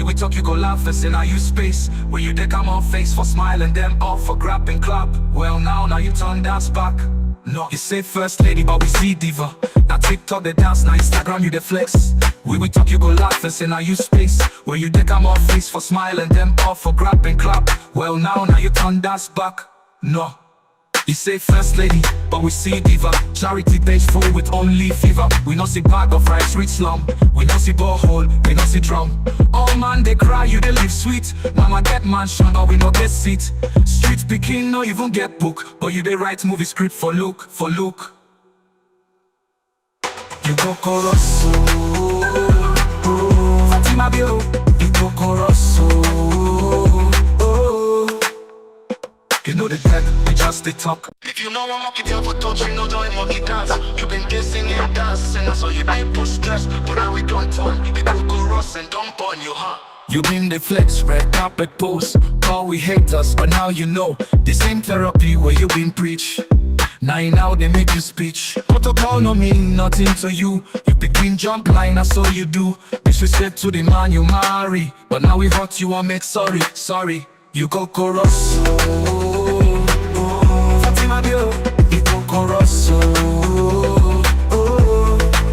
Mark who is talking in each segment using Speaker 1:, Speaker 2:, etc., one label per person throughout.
Speaker 1: Where we talk, you go laugh, and say, I use space. Where you dey come on face for smile and them off for grab and clap. Well, now you turn dance back. No, you say first lady, but we see diva. Now TikTok they dance, now Instagram you dey flex. Where we talk, you go laugh, and say, I use space. Where you dey come on face for smile and them off for grab and clap. Well, now you turn dance back. No. You say first lady, but we see diva. Charity page full with only fever. We no see bag of rice, reach slum. We no see borehole, we no see drum. All man they cry, you they live sweet. Mama get mansion, but we no get seat. Street picking, no even get book. But you they write movie script for look. You go corosso, Fatima Bio. You go corosso. You know the dead, we just they talk. If you know I'm monkey there for touch, you know doing monkey dance. You been guessing and dancing, so you been push stress. But now we don't turn, people go rust and dump on you, huh? You been the flex, red carpet pose. Call we haters, but now you know the same therapy where you been preach. Now they make you speech. Protocol no mean nothing to you. You begin jump line, that's all you do. Disrespect to the man you marry. But now we hurt you and make sorry. You go corosso, Fatima Bio. You go corosso.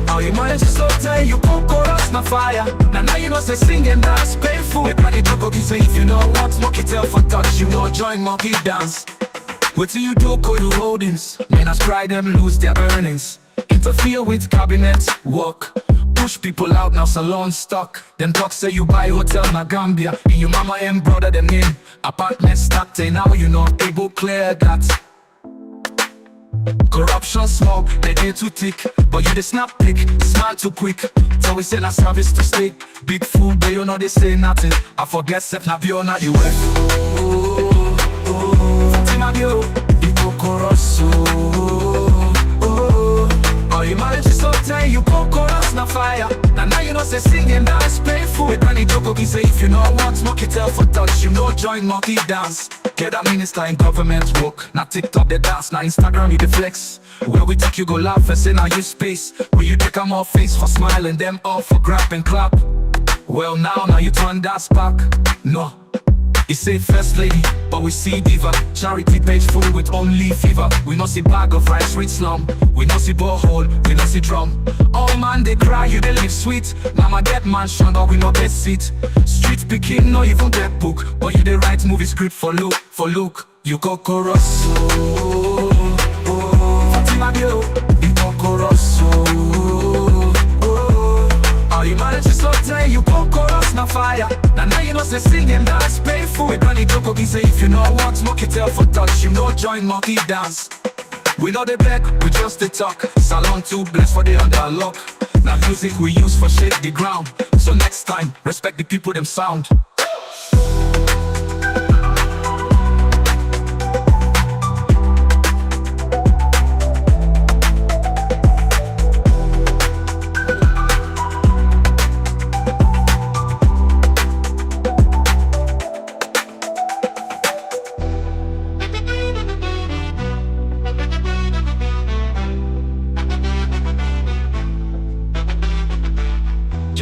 Speaker 1: How you manage to so tight, you go chorus na fire. Now you know say singing that's painful. Everybody do go say if you know what monkey tell for touch, you know join monkey dance. What do you do, call you holdings? Men as cry them lose their earnings. Interfere with cabinet work. Push people out, now salon stock. Then talk say you buy hotel na Gambia. And your mama and brother them in apartment stacked. Now you know able clear that. Corruption smoke, they ain't too thick. But you the snap pick, smile too quick. So we send a service to state. Big fool, but you know they say nothing. I forget Seth Nabio, not you Fatima Bio, you go corosso. Oh, you manage to so tight, you go chorus na fire. Now you know say singing that's painful. With Granny Joko, he say if you know what monkey tell for touch, you know join monkey dance. Get that minister in government work. Now TikTok they dance, now Instagram you the flex. Where we take you go laugh and say now you space. Where you take them all face for smile and them all for grab and clap. Well now you turn dance back. No. You say first lady, but we see diva. Charity page full with only fever. We no see bag of rice, reach slum. We no see borehole, we no see drum. All man they cry, you they live sweet. Mama get mansion, but we no get seat. Street picking, no even get book. But you they write movie script for look. You go corosso, Fatima Bio. You go corosso. How you manage to so tight, you go chorus na fire. Now you know say singing that's painful. With Granny Joko, he say if you know what monkey tell for touch, you know join monkey dance. We know the back, we just the talk. Salon too blessed for the under lock. Now music we use for shake the ground. So next time, respect the people them sound.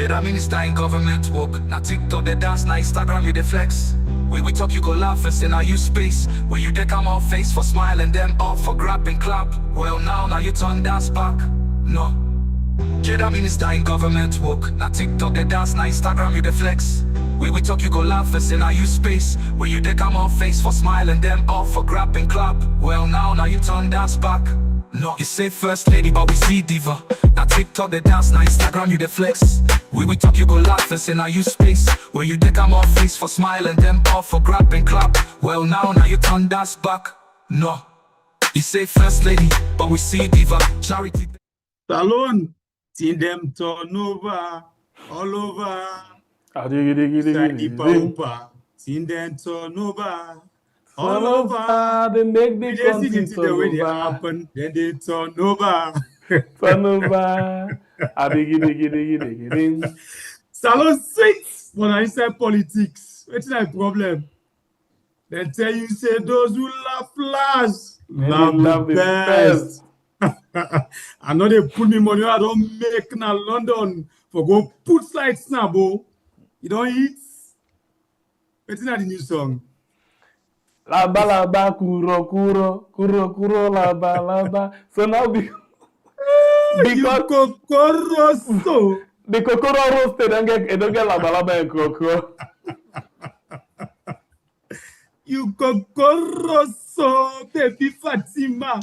Speaker 1: That minister in government work. Now TikTok they dance, now Instagram you the flex. Where we talk you go laugh and say now you space. Where you dey come on face for smile and them off for grab and clap. Well now you turn dance back. No. That minister in government work. Now TikTok they dance, now Instagram you the flex. Where we talk you go laugh and say now you space. Where you dey come on face for smile and them off for grab and clap. Well now you turn dance back. No, you say first lady, but we see diva. Now TikTok they dance, now Instagram you the flex. Where we talk you go laugh and say now you space. Where you dey come off face for smile and them off for grab and clap. Well now you turn dance back. No, you say first lady, but we see diva. Charity.
Speaker 2: Salon, see them turn over, all over. See them turn over. All over,
Speaker 3: they make the country
Speaker 2: turn over. They happen, then they turn over.
Speaker 3: Turn over.
Speaker 2: Salon sits when I say politics. What's that problem? They tell you say those who laugh last, love the best. I know they put me money I don't make now London for go put slides now, bo. You don't eat. It's not the new song.
Speaker 3: Laba laba kuro kuro kuro kuro laba laba. So now
Speaker 2: You
Speaker 3: because
Speaker 2: kokoroso.
Speaker 3: the kokoro roasted and don't get laba laba and kuro kuro.
Speaker 2: You kokoroso, baby Fatima.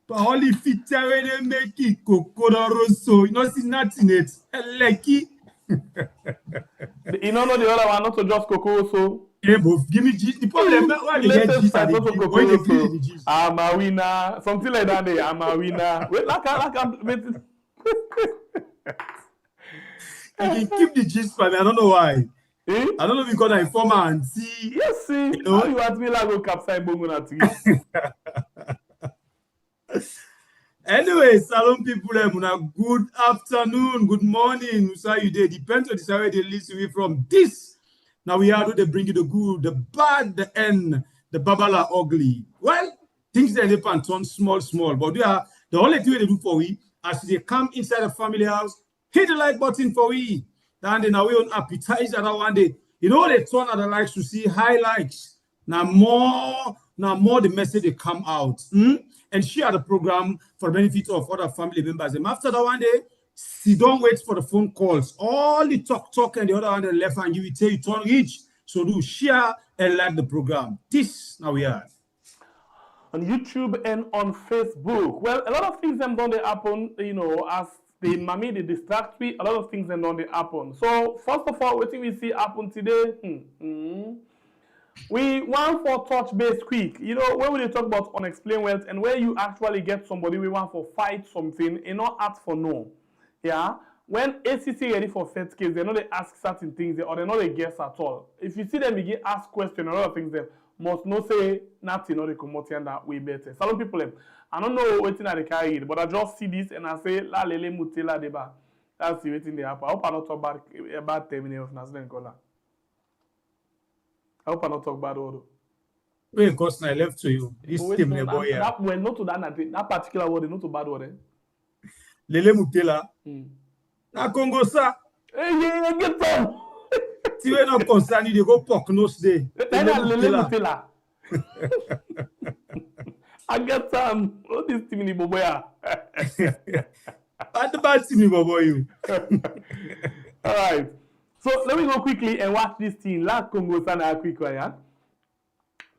Speaker 2: But only feature when they make it kokoroso. You know, see nothing it. Lucky.
Speaker 3: You know the other one, not to just kokoro so.
Speaker 2: Hey, both give me G. The problem why
Speaker 3: The
Speaker 2: they get
Speaker 3: latest
Speaker 2: G's
Speaker 3: fight
Speaker 2: and they
Speaker 3: also
Speaker 2: give. Why they
Speaker 3: kokoro
Speaker 2: give the
Speaker 3: so.
Speaker 2: G's?
Speaker 3: I'm a winner. Something like that. I'm a winner. Wait, wait.
Speaker 2: I can keep the G's for me. I don't know why.
Speaker 3: Eh?
Speaker 2: I don't know because I inform her and see.
Speaker 3: Yes, see.
Speaker 2: You know?
Speaker 3: How you want me like go capsize bongo na tree?
Speaker 2: Anyway, salon people, good afternoon, good morning. How you day? Depends on the side they listen we from this. Now we are they bring you the good, the bad, the end, the babala ugly. Well, things they depend on small, but they are the only thing they do for we as they come inside the family house, hit the like button for we. Then they now we on appetizer that one day. You know they turn out the likes to see highlights. Now more the message they come out. And share the program for the benefit of other family members. And after that one day, see, don't wait for the phone calls. All the talk and the other one on the left hand, you will tell you turn each. So do share and like the program. This now we are.
Speaker 3: On YouTube and on Facebook. Well, a lot of things them don't they happen, you know, as the mommy they distract me, a lot of things them don't they happen. So first of all, what we see happen today? We want for touch base quick. You know, when we talk about unexplained wealth and where you actually get somebody we want for fight something and not ask for no. Yeah. When ACC ready for first case, they know they ask certain things or they know they guess at all. If you see them begin ask questions or other things, they must not say nothing or they come out and that way better. Some people I don't know what thing they carry, but I just see this and I say la lele mutela deba. That's the thing they happen. I hope I not talk about 10 minutes of Naslen Kola. I hope I not talk bad order.
Speaker 2: Wait, because I left to you. This team boy.
Speaker 3: That well, not to that particular word, not to bad word.
Speaker 2: Lele Mutela. Na Congo sa.
Speaker 3: Hey, get them.
Speaker 2: Si we not concerned, they go pork nose day.
Speaker 3: Lele Mutela. I get them. What is Timmy Boboya?
Speaker 2: Bad Timmy Boboy you.
Speaker 3: All right. So let me go quickly and watch this thing. Last Congo sana quick one, yeah.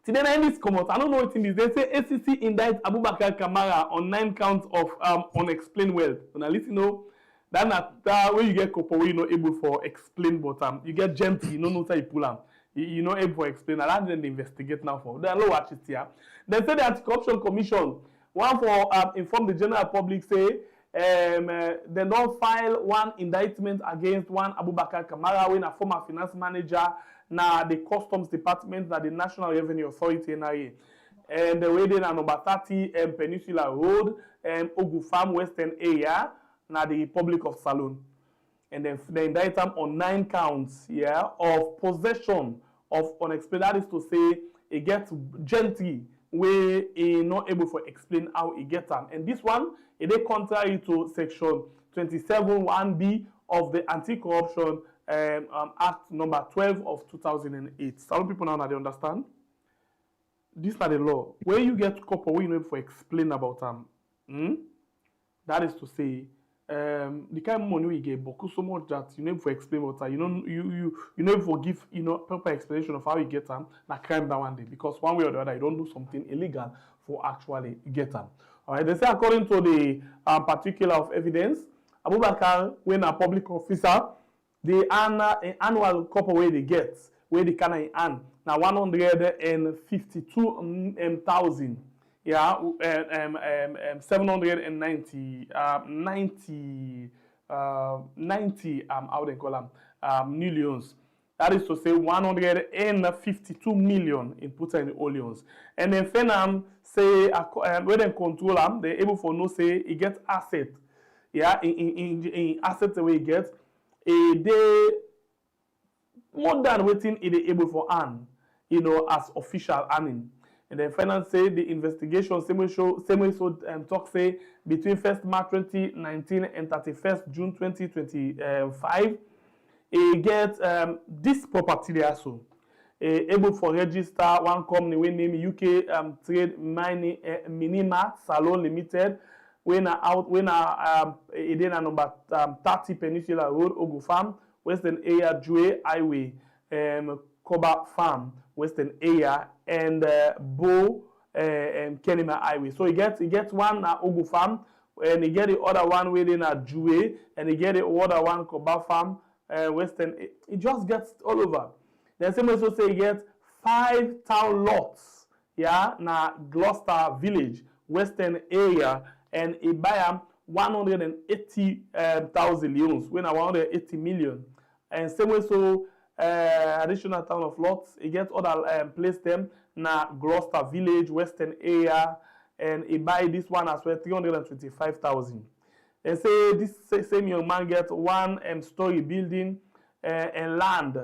Speaker 3: Today na this come out. I don't know what it is. They say ACC indicts Abubakar Kamara on 9 counts of unexplained wealth. And at least you know that when you get couple, you know able for explain, but you get gentle, you know how you pull them. You know able for explain. And that's then they investigate now for. They don't watch it here. They say the Anti-Corruption Commission one for inform the general public say. They don't file one indictment against one Abubakar Kamara, when a former finance manager, na the Customs Department, na the National Revenue Authority, NIA. And the way they na number 30 Peninsula Road, Ogu Farm Western area, na the Republic of Salone. And then they indict them on 9 counts, yeah, of possession of unexplained. That is to say, it gets gently where he not able to explain how he get them. And this one, it is contrary to section 27(1)(b) of the Anti-Corruption Act number 12 of 2008. Some people now they understand. This is the law. Where you get couple, we know for explain about them. That is to say, the kind of money we get, but so much that you know for explain about that. You know for give proper explanation of how you get them. Na crime that one day, because one way or the other you don't do something illegal for actually get them. All right. They say according to the particular of evidence, Abubakar, when a public officer, the annual couple where they get, where they can earn now 152,000. Yeah, 790 how they call them millions. That is to say 152 million in put in the millions. And then Fenam say when they control them, they're able for no say he gets asset. Yeah, in assets the way he gets they more than waiting it able for earn, as official earning. And then finance say the investigation talk say between 1st March 2019 and 31st June 2025, he get this property there so. able for register one company we name UK Trade Mining Minima Salon Limited. When number 30 Peninsula Road, Ogu Farm, Western Area, Jue Highway, Koba Farm, Western Area, and Bo and Kenima Highway. So he gets one at Ogu Farm, and he get the other one within at Jue, and he get the other one Koba Farm, Western. It just gets all over. Then same also say he gets 5 town lots, yeah, na Gloucester Village, Western Area. And he buy 180,000 leons, when 180 million. And same way, so additional town of lots, he get other place them na Gloucester Village, Western Area, and he buy this one as well 325,000. And say this same young man get one story building and land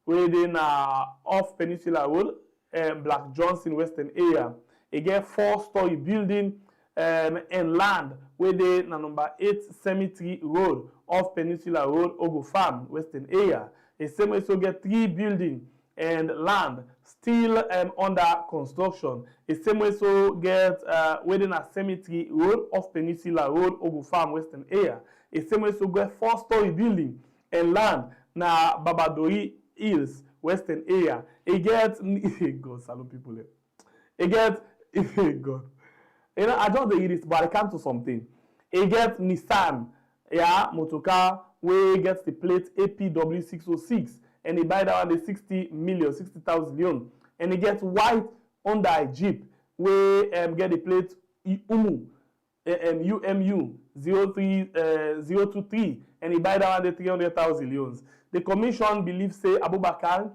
Speaker 3: within off Peninsula Road, Black Johnson, Western Area. He get 4-story building. And land where they na number 8 Cemetery Road off Peninsula Road, Ogu Farm, Western Area. The same way so get 3 building and land still under construction. The same way so get where they na Cemetery Road off Peninsula Road, Ogu Farm, Western Area. The same way so get 4-story building and land na Babadori Hills, Western Area. It get God, salute people there. It get God. You know, I just read this, but I come to something. It gets Nissan, yeah, motorcar, where it gets the plate APW606, and he buy that one the 60,000 leon. And he gets white Honda Jeep, where get the plate UMU 03023, and he buy that one the 300,000 leons. The commission believes say Abubakar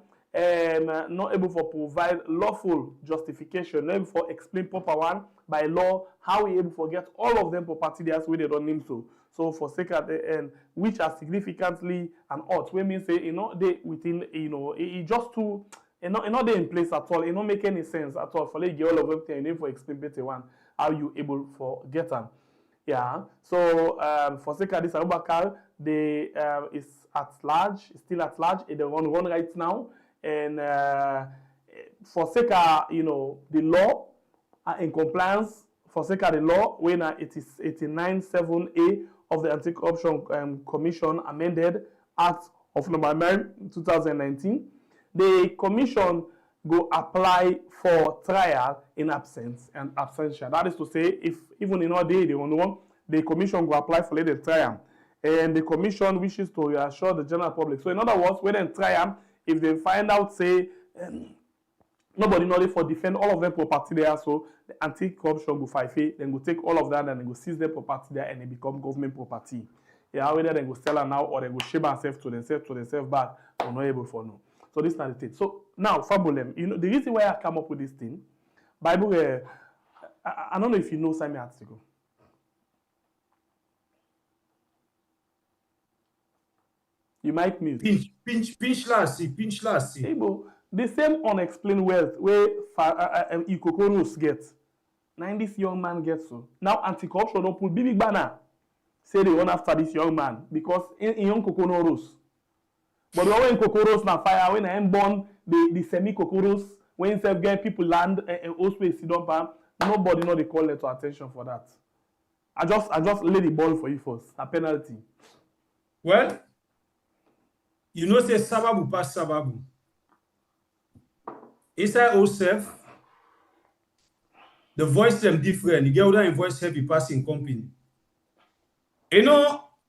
Speaker 3: not able to provide lawful justification, not able to explain proper one by law how he able to get all of them property that's where they don't name so. So for sake at the end, which are significantly an ought, we mean say they within it just too not they in place at all. It not make any sense at all. For like all of them thing, you need for explain better one how you able for get them. Yeah. So for sake of this Abubakar, they is at large, still at large. They run right now. And for sake of the law in compliance, for sake of the law, when it is 89.7A of the Anti-Corruption Commission amended Act of Number 9, 2019, the commission go apply for trial in absence and absentia. That is to say, if even in all day they want the commission go apply for the trial, and the commission wishes to reassure the general public. So in other words, when they trial, if they find out, say, nobody know for defend all of their property there, so the anti-corruption go fight, then go take all of that and they go seize their property there and it become government property. Yeah, whether they go sell it now or they go shame themselves to themselves back, or not able for no. So this is not the thing. So now, Fabulem, the reason why I come up with this thing, Bible, I don't know if you know Simon article. You might mute.
Speaker 2: Pinch last.
Speaker 3: Hey, the same unexplained wealth where Ikokoros get. Now this young man gets so. Now anti-corruption don't put big banner. Say they run after this young man because in young Kokoros. But when Kokoros na fire, when I am born, the semi-Kokoros, when self get people land and also sit up, nobody know they call it to attention for that. I just lay the ball for you first. A penalty.
Speaker 2: Well, say sababu pass sababu. Inside ourselves, the voice them different. You get other voice heavy passing company.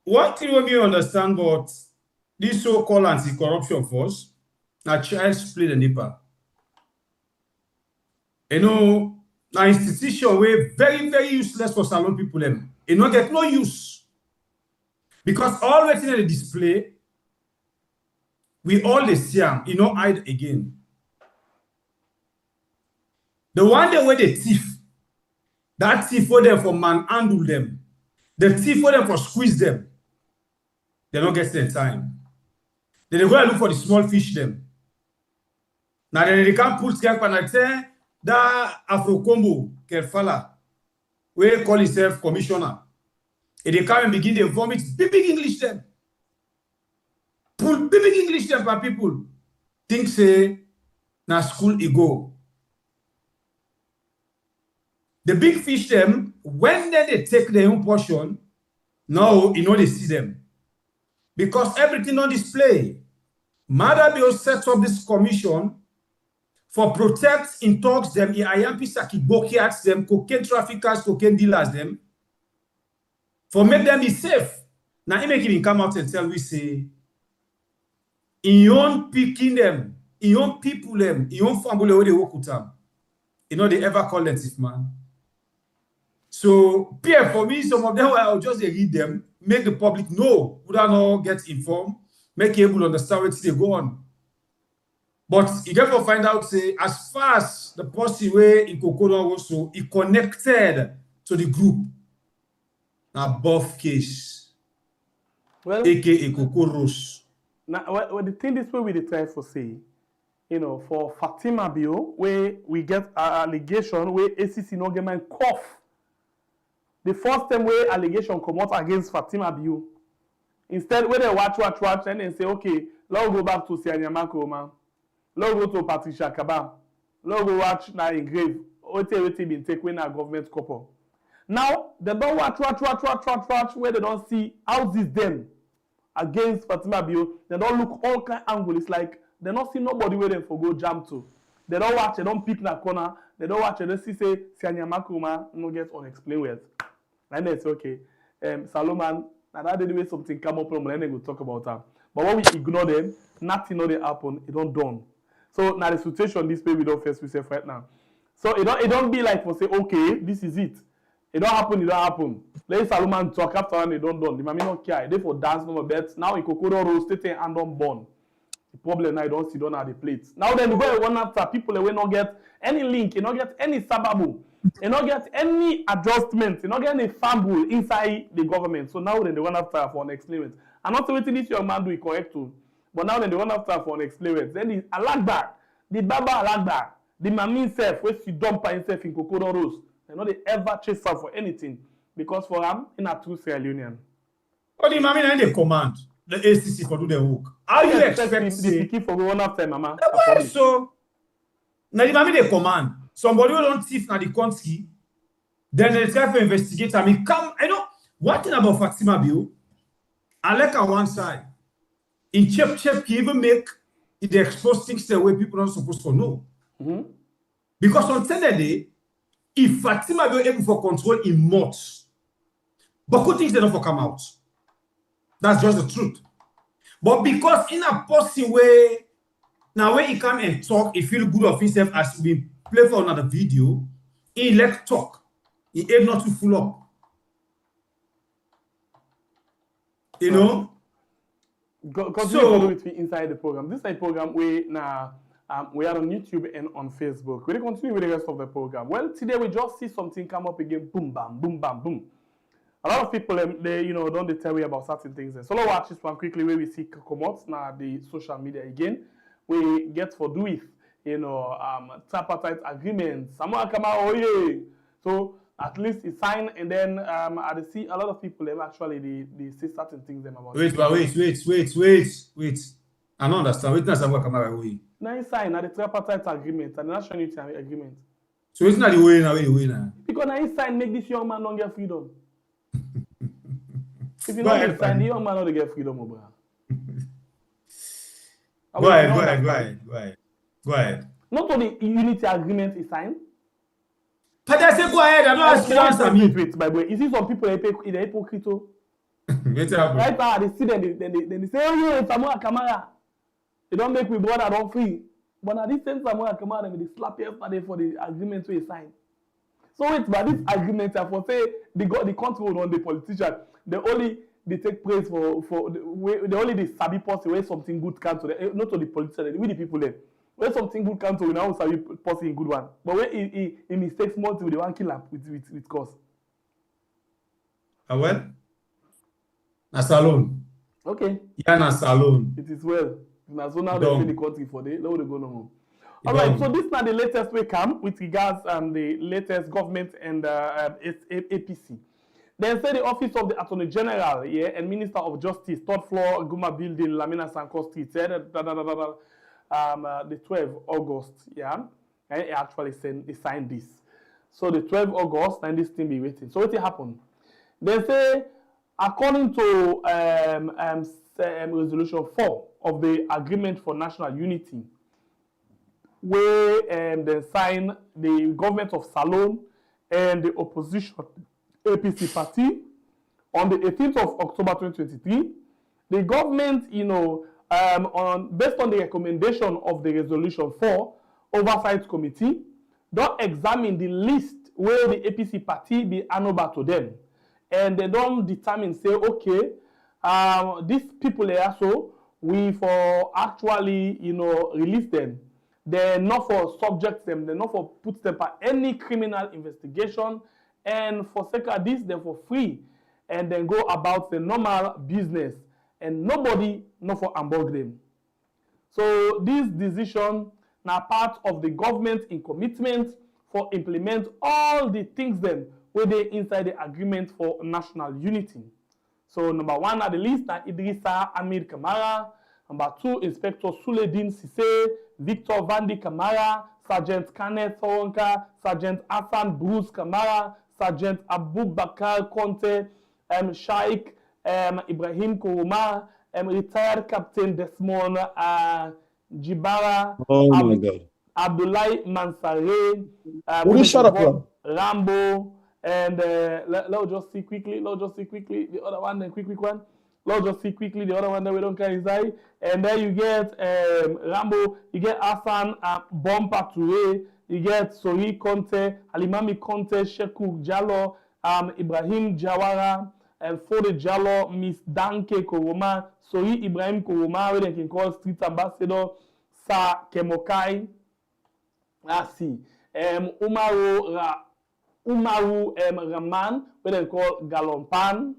Speaker 2: One thing we may understand about this so-called anti-corruption force, now child's play the nipper. Now institution way very, very useless for salon people them. Get no use. Because all the things they display, we all the see them, hide again. The one day where they thief, that thief for them for manhandle them. The thief for them for squeeze them. They don't get their time. Then they go and look for the small fish them. Now then they can't put skank and say that Afro Combo Kerfala, where he call himself commissioner. And they come and begin to vomit big English them. Pull big English them for people. Think say na school e go. The big fish them, when they take their own portion, no, you know they see them. Because everything on display. Madabio sets up this commission for protect in talks them, IAMP Sakibokiats them, cocaine traffickers, cocaine dealers them, for make them be safe. Now, he make him come out and tell we say, in your own picking them, in your own people them, in your own family where they work with them, you know they ever call them thief man. So, Pierre, for me, some of them I'll just read them, make the public know, would I not get informed, make able to understand what they go on. But you get to find out, say, as far as the policy way in Kokoro also, it connected to the group. Now, both case,
Speaker 3: well,
Speaker 2: aka Kokoros.
Speaker 3: Now, well, the thing this way we try for say, you know, for Fatima Bio, where we get an allegation where ACC no get man cough. The first time where allegation come out against Fatima Bio, instead where they watch and then say, okay, let's go back to Sianyamako, man. Let's go to Patricia Kaba. Let's go watch now engrave. What been taken when our government couple. Now they don't watch where they don't see how this them against Fatima Bio. They don't look all kind of angle. It's like they don't see nobody where they for go jam to. They don't watch, they don't pick na corner. They don't watch, they don't see say Sianyamako man no get unexplained words. And then it's okay. Solomon, now that the way something come up, and then we'll talk about that. But when we ignore them, nothing no they happen. It don't done. So now the situation this way we don't face yourself right now. So it don't be like for say okay, this is it. It don't happen. It don't happen. Let Solomon talk after and it don't done. The mommy don't care. They for dance no more bet. Now in Kokoro roasted and don't born. The problem now you don't see down at the plates. Now then we go one after people they will not get any link. You not get any sababu. You not get any adjustment. You not get any fumble inside the government. So now then they want after for an explainment. I'm not waiting this young man do it correct too. But now then they want after for an explainment. Then the Alagba, the Baba Alagba, the Mami himself, where she dump himself in Kokoro Rose. They know they ever chase her for anything. Because for him, in a true Sierra Leonean.
Speaker 2: But the Mami and the command, the ACC for do the work. How you expect
Speaker 3: the key for one after Mama?
Speaker 2: So now the Mami they command. Somebody who don't thief na the country, then they try to investigate. I mean, come, I know one thing about Fatima Bio, I like on one side. In Chep, he even make it expose things the way people are not supposed to know.
Speaker 3: Mm-hmm.
Speaker 2: Because on Saturday, if Fatima Bio able for control in months, but good things they don't for come out. That's just the truth. But because in a possible way, now when he come and talk, he feel good of himself as we play for another video, he like talk. He aim not to full up. You know?
Speaker 3: Continue with me inside the program. This is a program we now we are on YouTube and on Facebook. We'll continue with the rest of the program. Well, today we just see something come up again. Boom, bam, boom, bam, boom. A lot of people, they don't tell you about certain things. So let's watch this one quickly where we see come out now the social media again. We get for do with tripartite agreements. Someone come out, oh yeah. So at least it's signed, and then I see a lot of people have actually they say certain things them about.
Speaker 2: Wait. I don't understand. Wait, that's what come out way.
Speaker 3: Now it's signed at the tripartite agreement and the national unity agreement.
Speaker 2: So it's not the way now.
Speaker 3: Because now it's signed make this young man don't get freedom. If you
Speaker 2: Go
Speaker 3: not
Speaker 2: ahead,
Speaker 3: sign, the young man don't get freedom, bro.
Speaker 2: Go ahead.
Speaker 3: Not only unity agreement is signed.
Speaker 2: But I say go ahead. I don't ask you to answer me.
Speaker 3: Wait, by the way, you see some people in the hypocrite. Right now, they see them, then they say, oh yeah, Samoa Kamara. They don't make me brother don't free. But now this same Samoa Kamara, they slap yesterday for the agreement we signed. So wait, but this agreement, for say they got the control on the politician. They take praise for the only the sabi person where something good comes to them, not to the politician, with the people there. When something good comes to we now sabi person good one. But when he mistakes small thing, they want kill him with cause.
Speaker 2: Well, na salon.
Speaker 3: Okay.
Speaker 2: Yeah, na salon.
Speaker 3: It is well. Now so now they say the country for the now they go no more. All right, so this is now the latest we come with regards the latest government and APC. Then say the office of the Attorney General and Minister of Justice, third floor, Guma Building, Lamina Sanko Street, said the 12th August, yeah, and he actually signed this. So the 12th August, and this thing be waiting. So what happened? They say, according to Resolution 4 of the Agreement for National Unity, where they sign the government of Salone and the opposition APC party on the 18th of October 2023, the government, based on the recommendation of the Resolution 4 Oversight Committee, don't examine the list where the APC party be handed to them. And they don't determine, say, okay, these people here, so we for actually, release them. They're not for subject them, they're not for put them for any criminal investigation. And for sake of this, they're for free. And then go about the normal business. And nobody not for embark them. So this decision now part of the government in commitment for implement all the things them where they inside the agreement for national unity. So number 1 at the list are Idrissa Amir Kamara. Number 2, Inspector Suledin Sise, Victor Vandi Kamara, Sergeant Kenneth Thoronka, Sergeant Hassan Bruce Kamara, Sergeant Abubakar Conte, Sheikh Ibrahim Kourouma, retired Captain Desmond Jibara,
Speaker 4: Oh my God.
Speaker 3: Abdoulaye Mansare,
Speaker 4: Will you shut up,
Speaker 3: Rambo, and let's just see quickly the other one, then quick one. Let's just see quickly the other one that we don't carry inside. And then you get Rambo, you get Hassan Bompa Touré, you get Sori Conte, Alimami Conte, Sheku Jallo, Ibrahim Jawara, Fode Jallo, Miss Danke Koroma, Sori Ibrahim Koroma, where they can call street ambassador, Sa Kemokai, Umaru Rahman, where they call Galompan,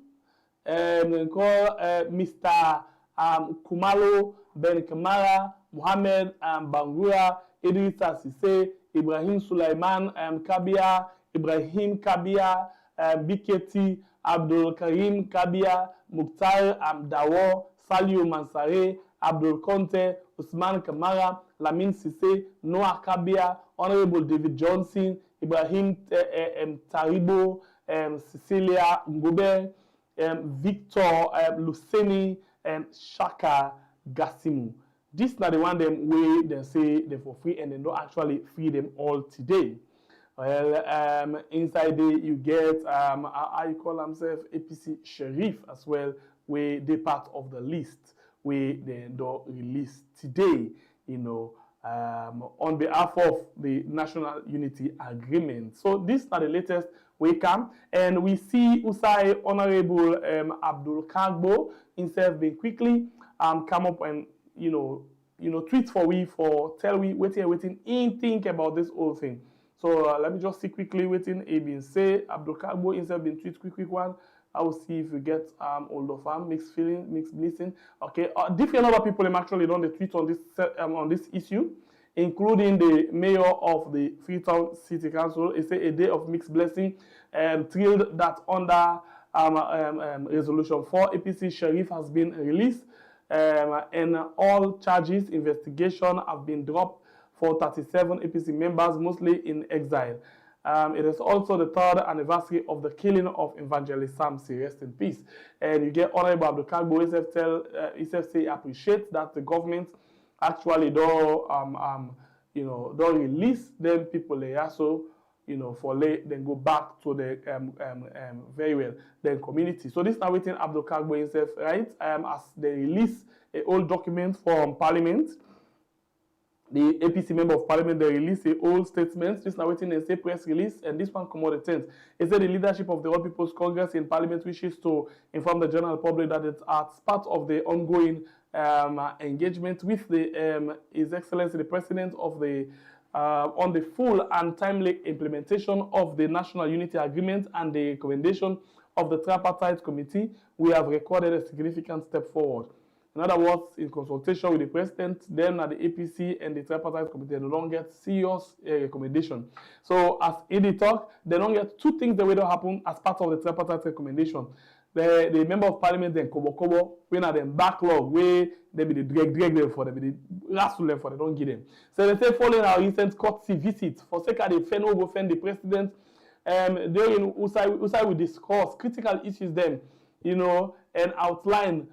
Speaker 3: they call Mr. Kumalo Ben Kamara, Mohamed Bangura, Idrissa Sise, Ibrahim Sulaiman Kabia, Ibrahim Kabia, Biketi, Abdul Karim Kabia, Mukhtar Dawo, Saliu Mansare, Abdul Conte, Usman Kamara, Lamin Sise, Noah Kabia, Honorable David Johnson, Ibrahim Taribo, Cecilia Ngube, Victor Luceni, and Shaka Gasimu. This is not the one them way they say they're for free and they don't actually free them all today. Well, inside there you get I call himself APC Sheriff as well, where they part of the list where they don't release today, on behalf of the National Unity Agreement. So these are the latest we come, and we see Usai Honorable Abdul Kagbo himself being quickly come up and tweet for we for tell we waiting in think about this whole thing. So let me just see quickly waiting he been say Abdul Kagbo himself been tweet quick one. I will see if we get all of them mixed feeling, mixed blessing. Okay, different other people have actually done the tweet on this issue, including the mayor of the Freetown City Council. He said a day of mixed blessing, thrilled that under Resolution 4, APC Sheriff has been released, and all charges, investigation have been dropped for 37 APC members, mostly in exile. It is also the 3rd anniversary of the killing of Evangelist Samsi, rest in peace. And you get Honorable Abdul Kagbo, he say appreciate that the government actually don't release them people there, so for late then go back to the very well then community. So this now waiting Abdul Kagbo himself, right? As they release a old document from Parliament. The APC member of Parliament, they released a old statement. This now waiting and say press release, and this one come on the 10th. It said the leadership of the All People's Congress in Parliament wishes to inform the general public that it's as part of the ongoing engagement with the His Excellency the President of the on the full and timely implementation of the National Unity Agreement and the recommendation of the Tripartite Committee, we have recorded a significant step forward. In other words, in consultation with the President, them at the APC and the Tripartite Committee, they don't get serious recommendation. So as ED talk, they don't get two things that will happen as part of the Tripartite recommendation. the member of parliament then kobo when are them backlog where they be the drag them for them, be the wrestle them for they don't give them. So they say following our recent courtesy visit, for sake of the fend over the president, during Usai will discuss critical issues then, you know, and outline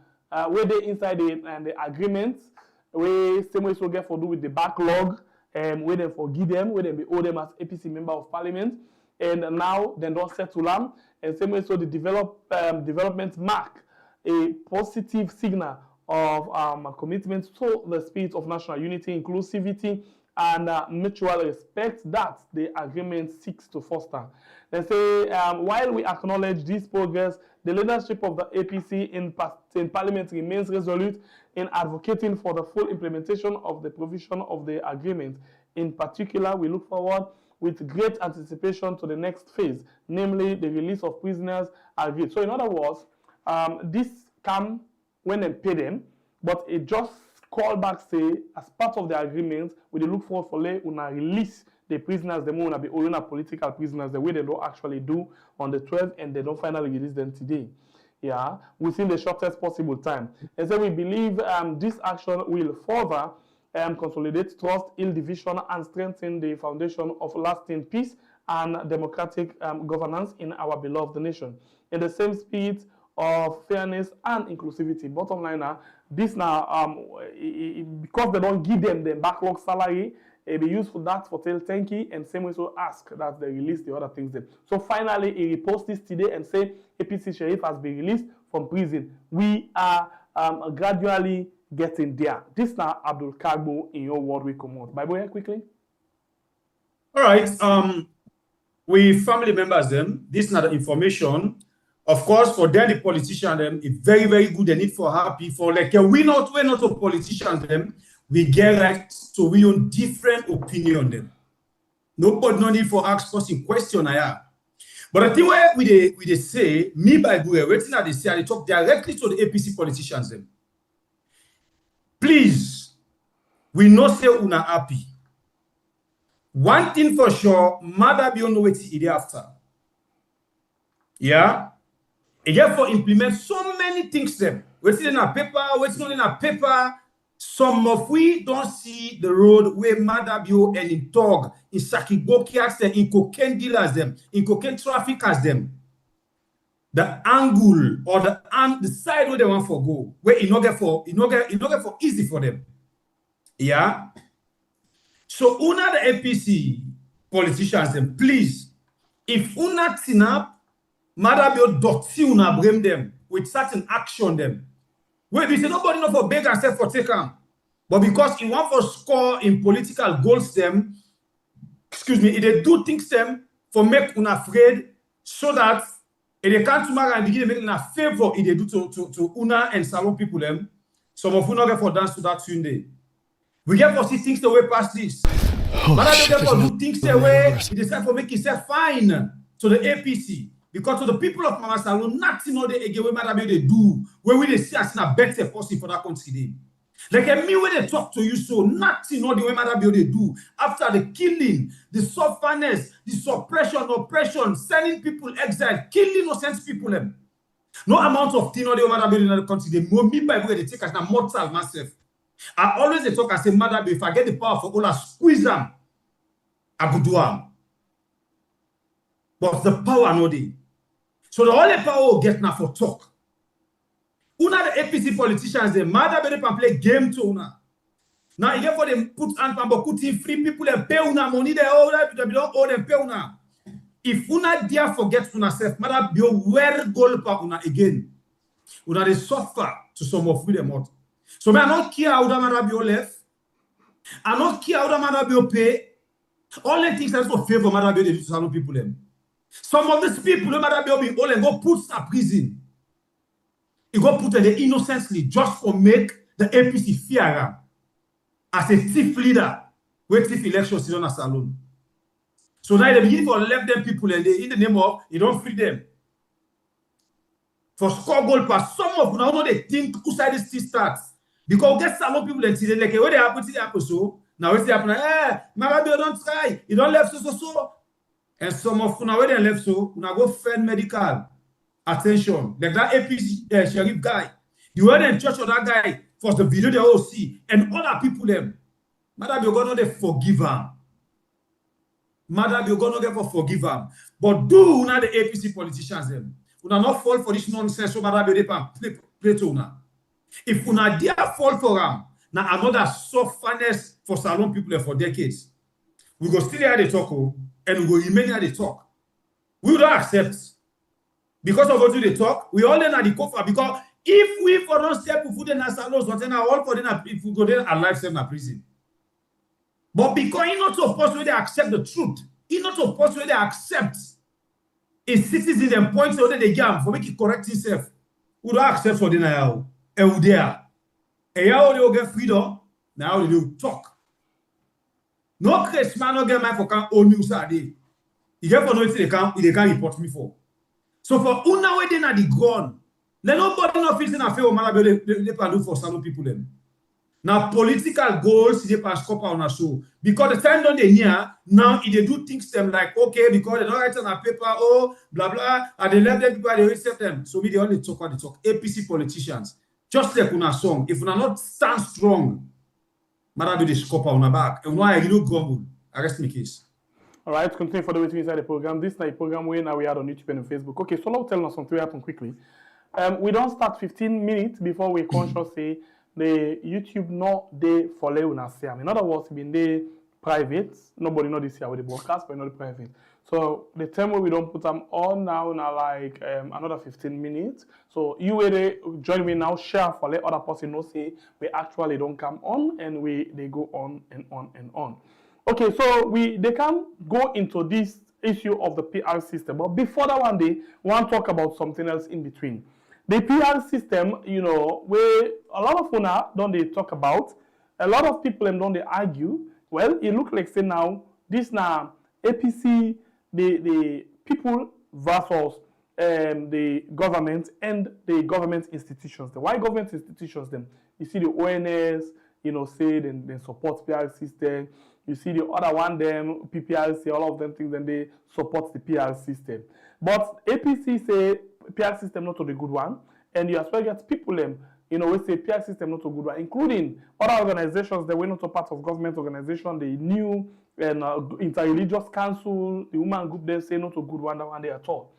Speaker 3: where they inside the agreements, where same way so get for do with the backlog, where they forgive them, where they be owe them as APC member of parliament, and now they don't settle them, and same way so the development mark a positive signal of commitment to the spirit of national unity, inclusivity, and mutual respect that the agreement seeks to foster. They say, while we acknowledge this progress, the leadership of the APC in Parliament remains resolute in advocating for the full implementation of the provision of the agreement. In particular, we look forward with great anticipation to the next phase, namely the release of prisoners agreed. So in other words, this come when they pay them, but it just call back say as part of the agreement we dey look forward for let una release the prisoners them una be owing political prisoners the way they don't actually do on the 12th and they don't finally release them today. Yeah, within the shortest possible time. And so we believe this action will further consolidate trust, ill division, and strengthen the foundation of lasting peace and democratic governance in our beloved nation. In the same spirit of fairness and inclusivity. Bottom line now, this now because they don't give them the backlog salary, it be used for that for tell thank you, and same way so ask that they release the other things then. So finally, he repost this today and say APC Sheriff has been released from prison. We are gradually getting there. This now Abdul Kagbo in your word we come out. Bible here quickly.
Speaker 2: All right. We family members them. This is not the information. Of course, for them, the politician them, it's very, very good. They need for happy for like we're not a politician them. We get right to we own different opinion them. Nobody no need for ask person question I have. But I think where we they say me by Google, waiting at they say I talk directly to the APC politicians them. Please, we no say una happy. One thing for sure, mother be on the way to the after. Yeah. And therefore implement so many things them. We're sitting in a paper, we're sitting in a paper. Some of we don't see the road where Madabio and in Tog, in Sakibokias, and in cocaine dealers them, in cocaine traffickers them. The angle or the side where they want for go, where it not get for easy for them. Yeah. So una the APC politicians them, please, if una tin up, Madabio doty una blame them with certain action them. Wait, we say nobody know for beg and say for take them. But because he want for score in political goals them, excuse me, if they do things them for make una afraid so that if they can't tomorrow and begin to make una favor if they do to una and salon people them, some of you not get for dance to that Sunday. We get for see things the way past this. Madabio get for do things the way he decide for make himself fine to the APC. Because to the people of Mama Salon, nothing know they again what they do, where we they see as a better person for that country. Like me when they talk to you, so nothing know the way they do after the killing, the sufferness, the suppression, oppression, sending people exile, killing innocent people. Them. No amount of thing know the way in the country. They know me by the way they take as a mortal myself. I always they talk and say, Mother, if I get the power for all I squeeze them, I could do them. But the power no dey. So the only power we get now for talk. Una the APC politicians, they mother better play game to una. Now you get for them put and put in free people and pay una money they all that they don't owe them pay una. If una dare forget una self, mother be where goal pa una again. Una they suffer to some of them out. So me I don't care how that mother be left. I don't care how that mother be pay. All the things that's for favor mother be to some people them. Some of these people, no matter be all and go put in prison. You go put them innocently just for make the APC fear as a thief leader. Wait thief election season as alone. So now they begin to left them people and they in the name of you don't free them. For score goal pass, some of them now they think who side this thing starts. Because we get some people and see like when they happen so now it's happening. Maybe you don't try, you don't left so. And some of you when they left so, you go find medical. attention. Like that APC sheriff guy. The way they church of that guy for the video they all see, and other people them. Madam, you're gonna forgive him. Madam, you're gonna get forgive him. But do not the APC politicians them. You not fall for this nonsense so madam they play to una. If una dare fall for them, now another softness for salon people for decades. We go still hear the talk, and we go remain here the talk. We don't accept. Because of what they talk, we all at the cover. Because if we for not step food in our salons, what all for them if we go there alive in prison. But because he not supposed to accept the truth, he not supposed to accept a citizen and points out they give for make it correct himself. We don't accept for them now. And we there. And now they will get freedom. Now they will talk. No case man no get my for can own news a day. You get for no they can report me for. So for una way they na the ground, let nobody no feel in a favor malabe they can do for salon people them. Now political goals they pass scope on a show because the time don't they hear now if they do things them like okay because they don't write on a paper oh blah blah and they let them people they accept them so we they only talk what they talk APC politicians just like una song if una not stand strong. Mara do the scope on a back. And why you don't grumble? Arrest me case.
Speaker 3: All right, continue for the way inside the program. This is a program where now we are on YouTube and on Facebook. Okay, so now tell us something happen quickly. We don't start 15 minutes before we conscious say the YouTube not they follow una say. In other words, been they private. Nobody know this here with the broadcast, but not private. So the time where we don't put them on now like another 15 minutes. So you will join me now, share for let other person know say we actually don't come on and they go on and on and on. Okay, so they can go into this issue of the PR system, but before that one day, we want to talk about something else in between. The PR system, you know, where a lot of una don't they talk about, a lot of people don't they argue. Well, it looks like say now this now APC, the people versus the government and the government institutions. Why government institutions then? You see the ONS, you know, say then support PR system. You see the other one, them PPRC, all of them things, then they support the PR system. But APC say PR system not a good one, and you as well get people them, you know, we say PR system not a good one, including other organizations that were not a part of government organization, the new and interreligious council, the woman group, they say not a good one, that one day at all.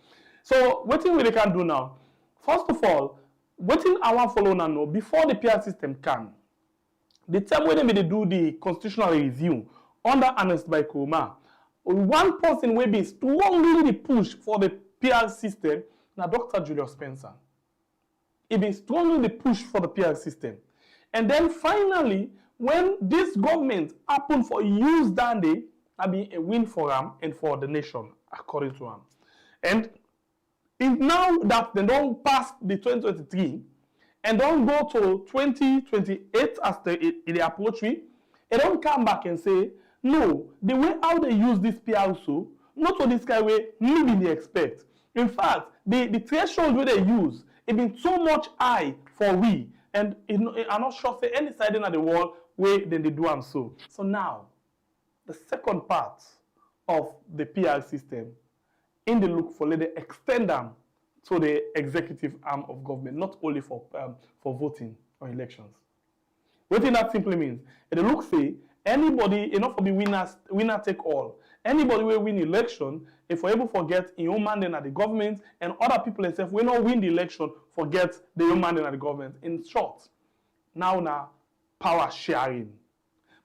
Speaker 3: So what thing we can do now? First of all, what thing I want to follow now before the PR system can. The time when they do the constitutional review under Ernest by Kurma, one person will be strongly pushed for the PR system, now Dr. Julius Spencer. He been strongly pushed for the PR system. And then finally, when this government happened for use that day, that be a win for him and for the nation, according to him. And now that they don't pass the 2023, and don't go to 2028 as they approach me, and don't come back and say, no, the way how they use this PR also, not to this kind of way, maybe they expect. In fact, the threshold where they use, it been so much high for we, and I'm not sure say any side in the world where then they do them so. So now, the second part of the PR system, in the look for let they extend them to the executive arm of government, not only for voting or elections. What that simply means, it looks say anybody enough for the winner take all. Anybody will win election if we're able to forget your own mandate at the government and other people themselves will not win the election, forget the own mandate at the government. In short, now power sharing.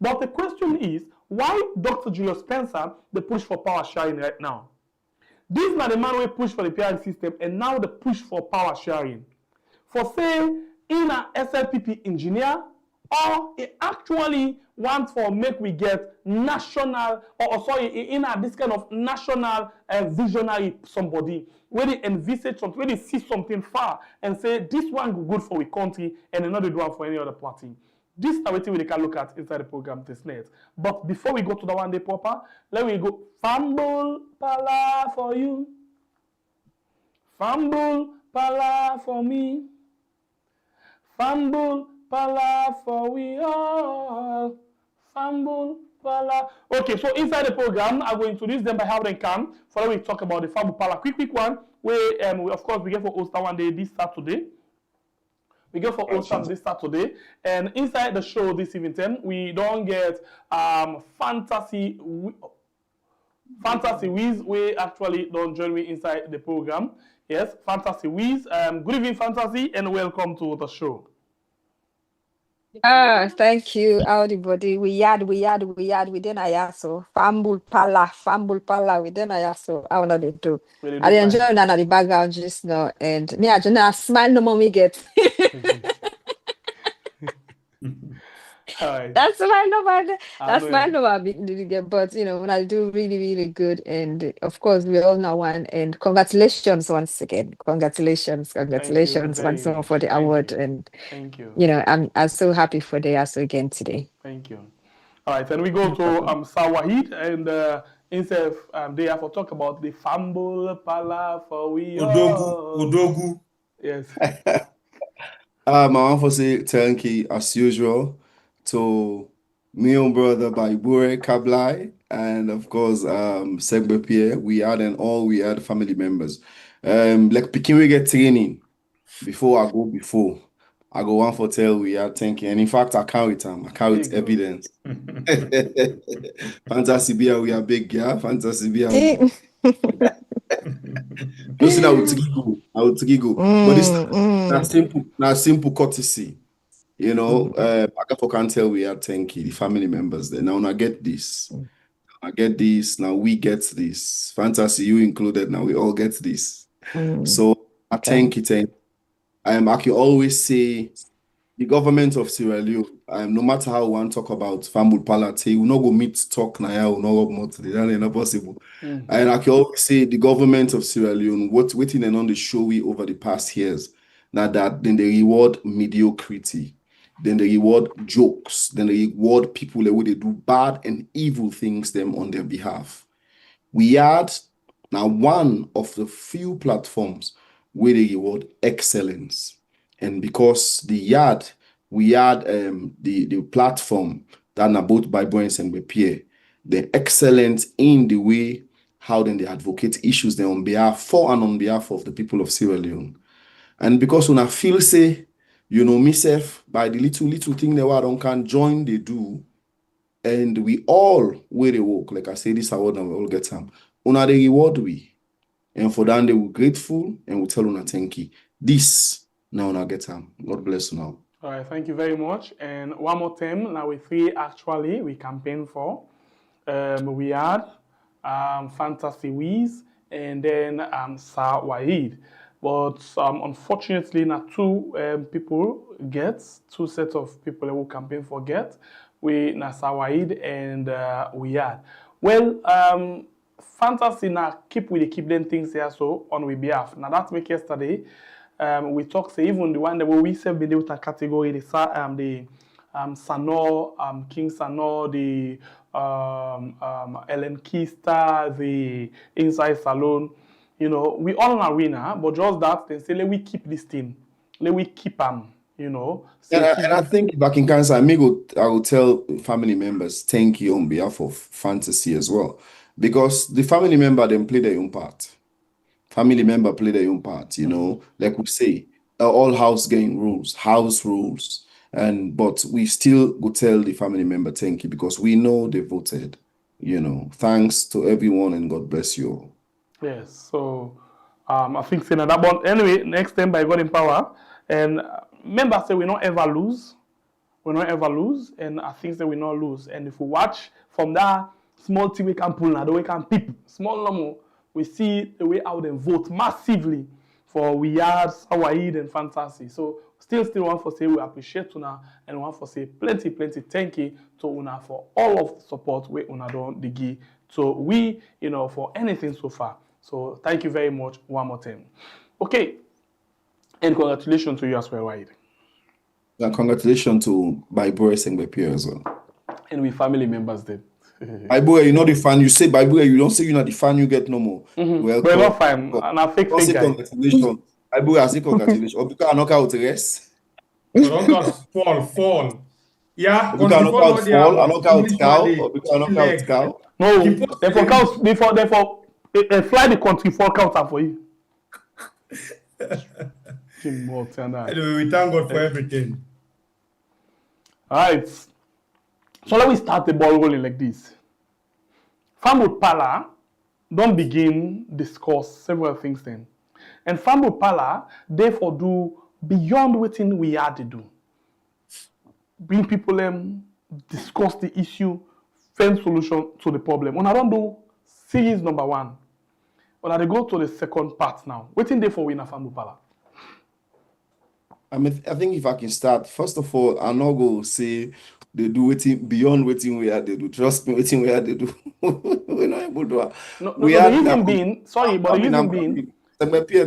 Speaker 3: But the question is, why Dr. Julius Spencer they push for power sharing right now? This is not the man who push for the PR system and now the push for power sharing. For say, in a SLPP engineer, or it actually wants for make we get national, or sorry, in a this kind of national visionary somebody, where they envisage something, where they see something far and say, this one good for the country and another one for any other party. This is what we can look at inside the program this night. But before we go to the one day proper, let me go fumble pala for you. Fumble pala for me. Fumble pala for we all. Fambul Pala. Okay, so inside the program, I will introduce them by how they come. Following we talk about the Fambul Pala. Quick one. We of course we get for Oster one day this Saturday. We go for Oster this Saturday, and inside the show this evening, we don't get fantasy Wiz. We actually don't join me inside the program. Yes, Fantasy Wiz. Good evening, Fantasy, and welcome to the show.
Speaker 5: Thank you, everybody. We didn't ayaso. Fambul pala, we didn't ayaso. I wanna do. I enjoy that at the background just now, and me, I just smile no more we get. That's my number. That's my number. But when I do really, really good, and of course we all know one. And congratulations once again. Congratulations once more for the award. And
Speaker 3: thank you.
Speaker 5: I'm so happy for the ASO again today.
Speaker 3: Thank you. All right, and we go to Sawahid, and instead they have to talk about the Fambul Pala for we
Speaker 2: Odogu.
Speaker 3: Yes.
Speaker 4: I want to say thank you as usual to my own brother by Bure Kablai, and of course Segbe Pierre. We had family members. Like picking we get training before I go one for tell we had thank you. And in fact I carry evidence. Fantasy beer, we are big, yeah. Fantasy beer. Just say I would go. But this not simple courtesy. I can't tell we are thank you, the family members there. Now I get this. Now we get this. Fantasy, you included, now we all get this. So I thank you. I can always say the government of Sierra Leone, no matter how we want to talk about Fambul Palate, we not go meet talk now, we not go more today. That ain't not possible. And I can always say the government of Sierra Leone, what's waiting and on the show we over the past years, that then they reward mediocrity, then they reward jokes, then they reward people that would do bad and evil things them on their behalf. We had now one of the few platforms where they reward excellence. And because we had the platform that are both by Boyens and Pierre, they're excellent in the way how then they advocate issues then on behalf of the people of Sierra Leone. And because when I feel say, myself, by the little thing that I don't can join, they do, and we all where they work, like I say, this award and we all get some. Una they reward we. And for that, they were grateful and we tell Una thank you. This now I get them. God bless you now.
Speaker 3: All right, thank you very much. And one more time, now we campaign for. We had Fantasy Wiz and then Sir Wahid. But unfortunately, not two sets of people who campaign for get. We Sir Wahid and we had. Well, Fantasy now keep them things here so on we behalf. Now that make yesterday. We talk say even the one that we said video with a category the Sanor, King Sanor, the Ellen Kista, the Inside Salon, we all are winner, but just that they say let we keep this thing, let we keep them, And
Speaker 4: I think back in Kansas, I will tell family members thank you on behalf of Fantasy as well, because the family member then play their own part. Family member play their own part, like we say, all house rules, but we still go tell the family member thank you because we know they voted, Thanks to everyone and God bless you all.
Speaker 3: Yes, so I think saying that one anyway. Next time by God in power, and members say we not ever lose, and I think that we not lose. And if we watch from that small thing we can pull now, the way we can peep small number. We see the way how they vote massively for We Are, Sawahid, and Fantasy. So still want for say we appreciate Una and want for say plenty thank you to Una for all of the support we Una don the give. So we, for anything so far. So thank you very much one more time. Okay. And congratulations to you as well, Wahid.
Speaker 4: And congratulations to Bible and my peers as well.
Speaker 3: And we family members then.
Speaker 4: Bible, you're not the fan. You say Bible, you don't say you're not the fan. You get no more.
Speaker 3: Well, we're not fine. And I fake guy.
Speaker 4: Congratulations. Bible, I say congratulations. Or because I knock out the rest.
Speaker 2: Don't fall. Yeah,
Speaker 4: We can
Speaker 2: country
Speaker 4: knock
Speaker 2: for
Speaker 4: out
Speaker 2: what they have
Speaker 4: fall, I knock out
Speaker 2: English
Speaker 4: cow,
Speaker 2: one
Speaker 4: or
Speaker 2: day.
Speaker 4: we can knock out
Speaker 2: Leg.
Speaker 4: cow.
Speaker 3: No,
Speaker 2: Keep us
Speaker 3: therefore, fly the country for counter for you.
Speaker 2: Anyway, we thank God for everything.
Speaker 3: All right. So let me start the ball rolling like this. Farm Pala don't begin discuss several things then. And Farm Pala therefore do beyond waiting we had to do. Bring people discuss the issue, find solution to the problem. When I don't do series number 1, when I go to the second part now, waiting there for winner Farm Pala.
Speaker 4: I mean, I think if I can start, first of all, I'm not going to say they do waiting beyond waiting where they do. Trust me, waiting where they do. We're not able to.
Speaker 3: No, the reason being, sorry, but the reason being,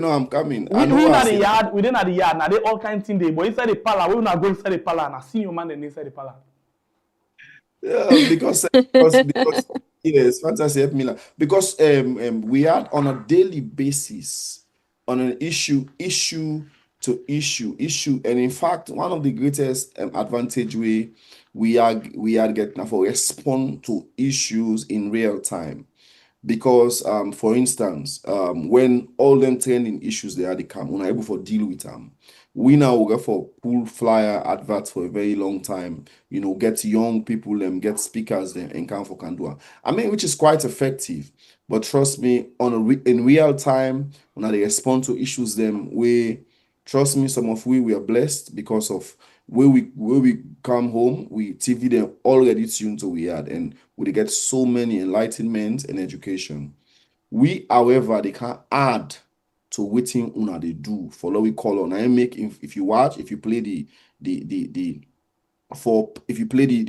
Speaker 4: I'm coming. I know
Speaker 3: we
Speaker 4: I
Speaker 3: at the
Speaker 4: say
Speaker 3: yard, within at the yard, now they all kind of thing there, but inside the pala, we not go inside the pala, and I see your man inside the pala.
Speaker 4: yeah, because yes, fantasy help me now. Because we had on a daily basis on an issue to issue, and in fact, one of the greatest advantage we are getting for respond to issues in real time. Because for instance, when all them trending issues they are come, we're not able to deal with them. We now will go for pull flyer adverts for a very long time, get young people get speakers them and come for Kandua. I mean, which is quite effective. But trust me, in real time, when they respond to issues them, trust me, some of we are blessed because of where we come home, we TV them already tuned to we had, and we get so many enlightenment and education. We, however, they can add to waiting una they do for what we call on. I make if you watch, if you play the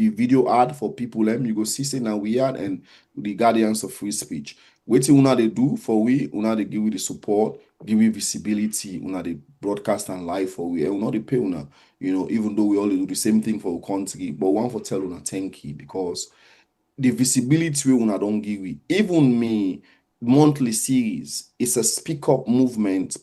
Speaker 4: video ad for people, you go see say now we had and the guardians of free speech. Waiting una they do for we, una they give you the support, give you visibility, una they broadcast and live for we, and una they pay una, even though we all do the same thing for our country, but one for tell una thank you because the visibility we una don't give we. Even me monthly series is a speak up movement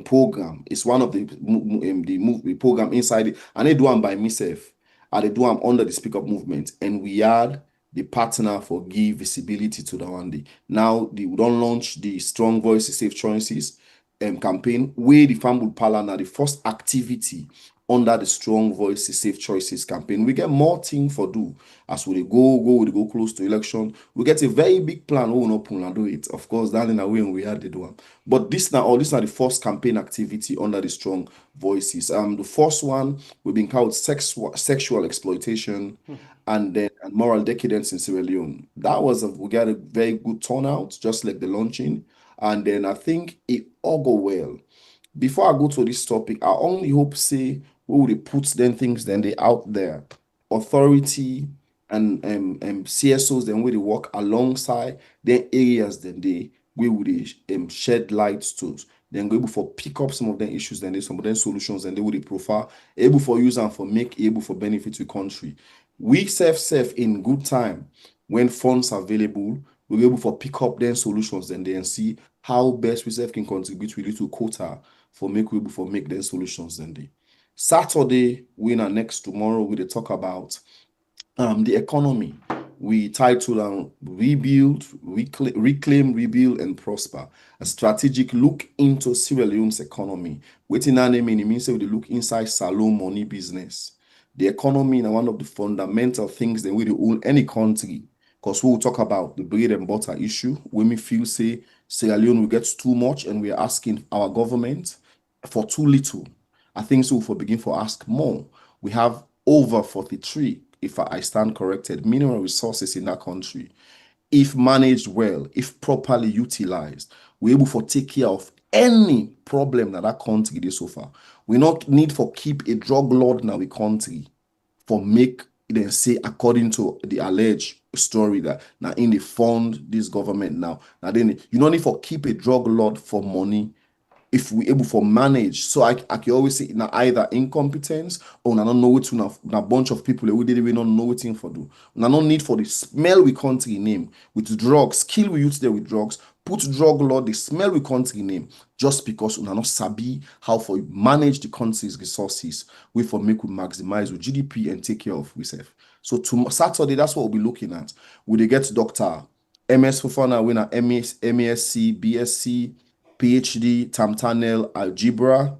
Speaker 4: program. It's one of the program inside it, and they do them by myself. And they do them under the speak up movement, and we are the partner for give visibility to the one day. Now we don't launch the Strong Voices, Safe Choices campaign where the Farm Pala now the first activity under the Strong Voices, Safe Choices campaign. We get more things for do as we go close to election. We get a very big plan. We will not pull and do it. Of course, that in a way we had to do it. But this now the first campaign activity under the Strong Voices. The first one we've been called sexual exploitation and then moral decadence in Sierra Leone. We got a very good turnout, just like the launching. And then I think it all go well. Before I go to this topic, I only hope say we would put them things then they out there. Authority and CSOs then where they work alongside their areas then they we would shed lights to. Then go able for pick up some of the issues, then some of them solutions, and they would profile able for use and for make able for benefit to country. We self in good time when funds are available, we're able for pick up then solutions then they and see how best we self can contribute with little quota for make them solutions then they. Saturday, next tomorrow, we talk about the economy. We title Rebuild, Reclaim, Rebuild, and Prosper. A strategic look into Sierra Leone's economy. Waiting that name it means we look inside Salon money business. The economy is one of the fundamental things that we do own any country. Because we'll talk about the bread and butter issue. When we feel say Sierra Leone will get too much and we're asking our government for too little. I think so for begin for ask more. We have over 43, if I stand corrected, mineral resources in that country. If managed well, if properly utilized, we're able to take care of any problem that country did so far. We not need for keep a drug lord in our country for make then say according to the alleged story that now in the fund this government now then you don't need for keep a drug lord for money if we able for manage. So I can always say now either incompetence or I don't know what to a bunch of people who didn't even know what thing for do. Now no need for the smell we country name with drugs, kill we use there with drugs, put drug law, they smell we country name just because we not sabi how for manage the country's resources. We for make we maximize with GDP and take care of ourselves. So to Saturday, that's what we'll be looking at. We they get Dr. MS Fofana winner MSc, BSc, PhD, Tamtanel, algebra.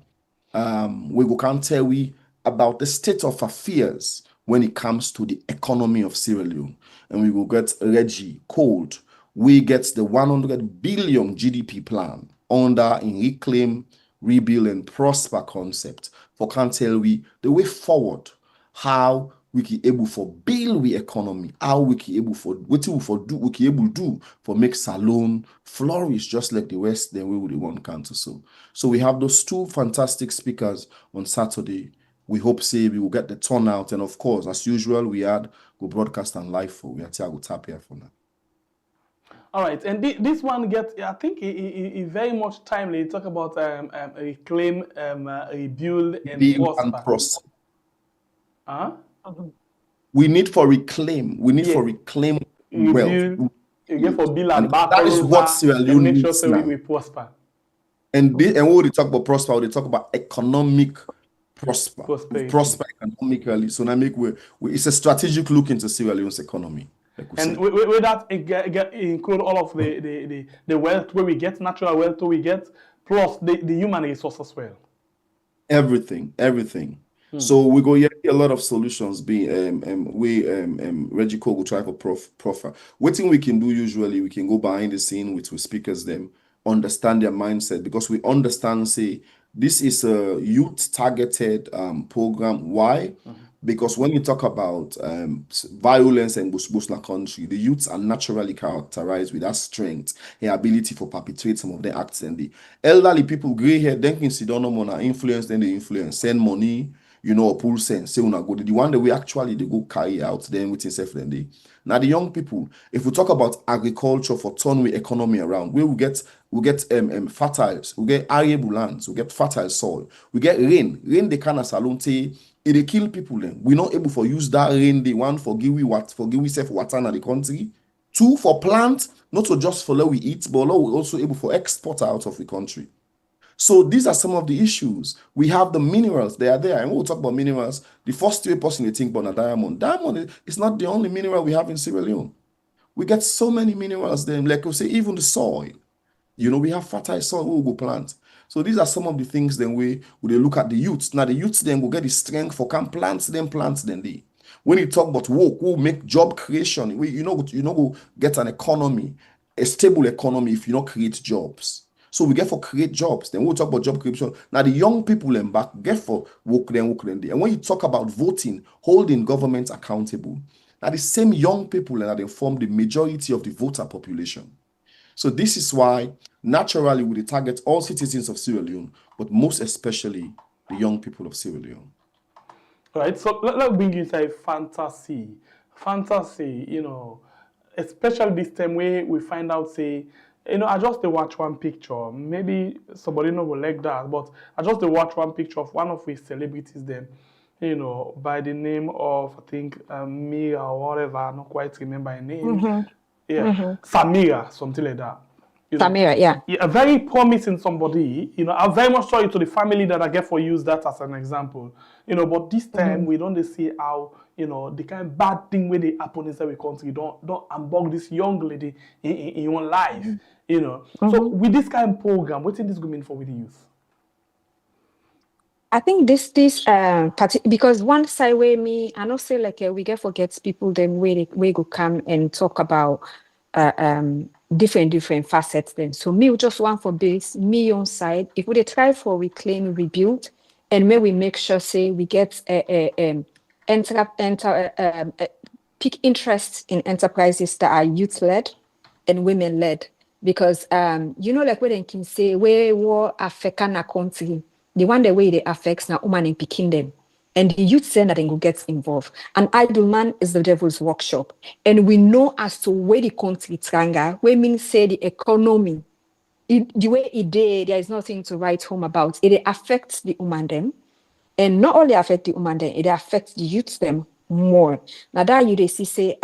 Speaker 4: We go can tell we about the state of affairs when it comes to the economy of Sierra Leone. And we will get Reggie Cold. We get the 100 billion GDP plan under in Reclaim, Rebuild, and Prosper concept for can tell we the way forward, how we can able for build we economy, how we can able for what we for do we can able do for make Salone flourish just like the West, then we would want country. So we have those two fantastic speakers on Saturday. We hope say we will get the turnout, and of course, as usual, we had go broadcast and live for we are go tap here for now.
Speaker 3: All right, and this one gets, I think, it very much timely. Talk about reclaim, rebuild, and prosper.
Speaker 4: We need for reclaim. We need for reclaim wealth.
Speaker 3: For build and
Speaker 4: that is what Sierra Leone
Speaker 3: make
Speaker 4: needs
Speaker 3: sure
Speaker 4: now.
Speaker 3: we prosper.
Speaker 4: And when they talk about prosper, they talk about economic prosper economically. So now it's a strategic look into Sierra Leone's economy.
Speaker 3: And with that, include all of the wealth where we get, natural wealth where we get, plus the human resource as well.
Speaker 4: Everything. So we go hear a lot of solutions being Reggie Cole will try for profile. What thing we can do usually, we can go behind the scene with speakers them, understand their mindset, because we understand, say, this is a youth targeted program. Why? Because when you talk about violence and boost in the country, the youths are naturally characterized with that strength and ability for perpetrate some of their acts. And the elderly people, gray hair, then can see don't know influence, then they influence, send money, or pull sense, say una go. The one that we actually they go carry out then within self then they. Now the young people, if we talk about agriculture for turn we economy around, we will get fertiles, we get arable lands, we get fertile soil, we get rain. Rain they can salute. It they kill people then. We're not able to use that rain. They want for give we self water in the country. 2 for plant, not to just for what we eat, but we also able for export out of the country. So these are some of the issues. We have the minerals, they are there. And we'll talk about minerals. The first person you think about a diamond. Diamond is not the only mineral we have in Sierra Leone. We get so many minerals then, like we say, even the soil. We have fertile soil we will go plant. So these are some of the things then we look at the youths. Now the youths then will get the strength for can plants then they. When you talk about work, we'll make job creation. Go get an economy, a stable economy if you not create jobs. So we get for create jobs. Then we'll talk about job creation. Now the young people then back get for work then. And when you talk about voting, holding government accountable, now the same young people that they form the majority of the voter population. So this is why naturally we target all citizens of Sierra Leone, but most especially the young people of Sierra Leone.
Speaker 3: All right, so let's bring inside fantasy. Fantasy, especially this time where we find out, say, I just watch one picture. Maybe somebody will like that, but I just watch one picture of one of his celebrities then, by the name of, I think, Mira or whatever. I don't quite remember her name. Samira, something like that.
Speaker 5: Samira, yeah.
Speaker 3: Very promising somebody. I'm very much sorry to the family that I get for use that as an example. But this time we don't see how the kind of bad thing where they happen inside the country. Don't unbug this young lady in your life. So with this kind of program, what is this going for with the youth?
Speaker 5: I think this because one side where I don't say like we get forget people then we go come and talk about different facets then. So me just one for this, me on side. If we try for reclaim, rebuild, and may we make sure say we get peak interest in enterprises that are youth led and women led, because like what they can say where war affect a country. The one the way they affects now woman and picking them. And the youth say that they will get involved. And idle man is the devil's workshop. And we know as to where the country tranga, where means say the economy, the way it did, there is nothing to write home about. It affects the woman them. And not only affect the woman them, it affects the youth them more. Now that you see say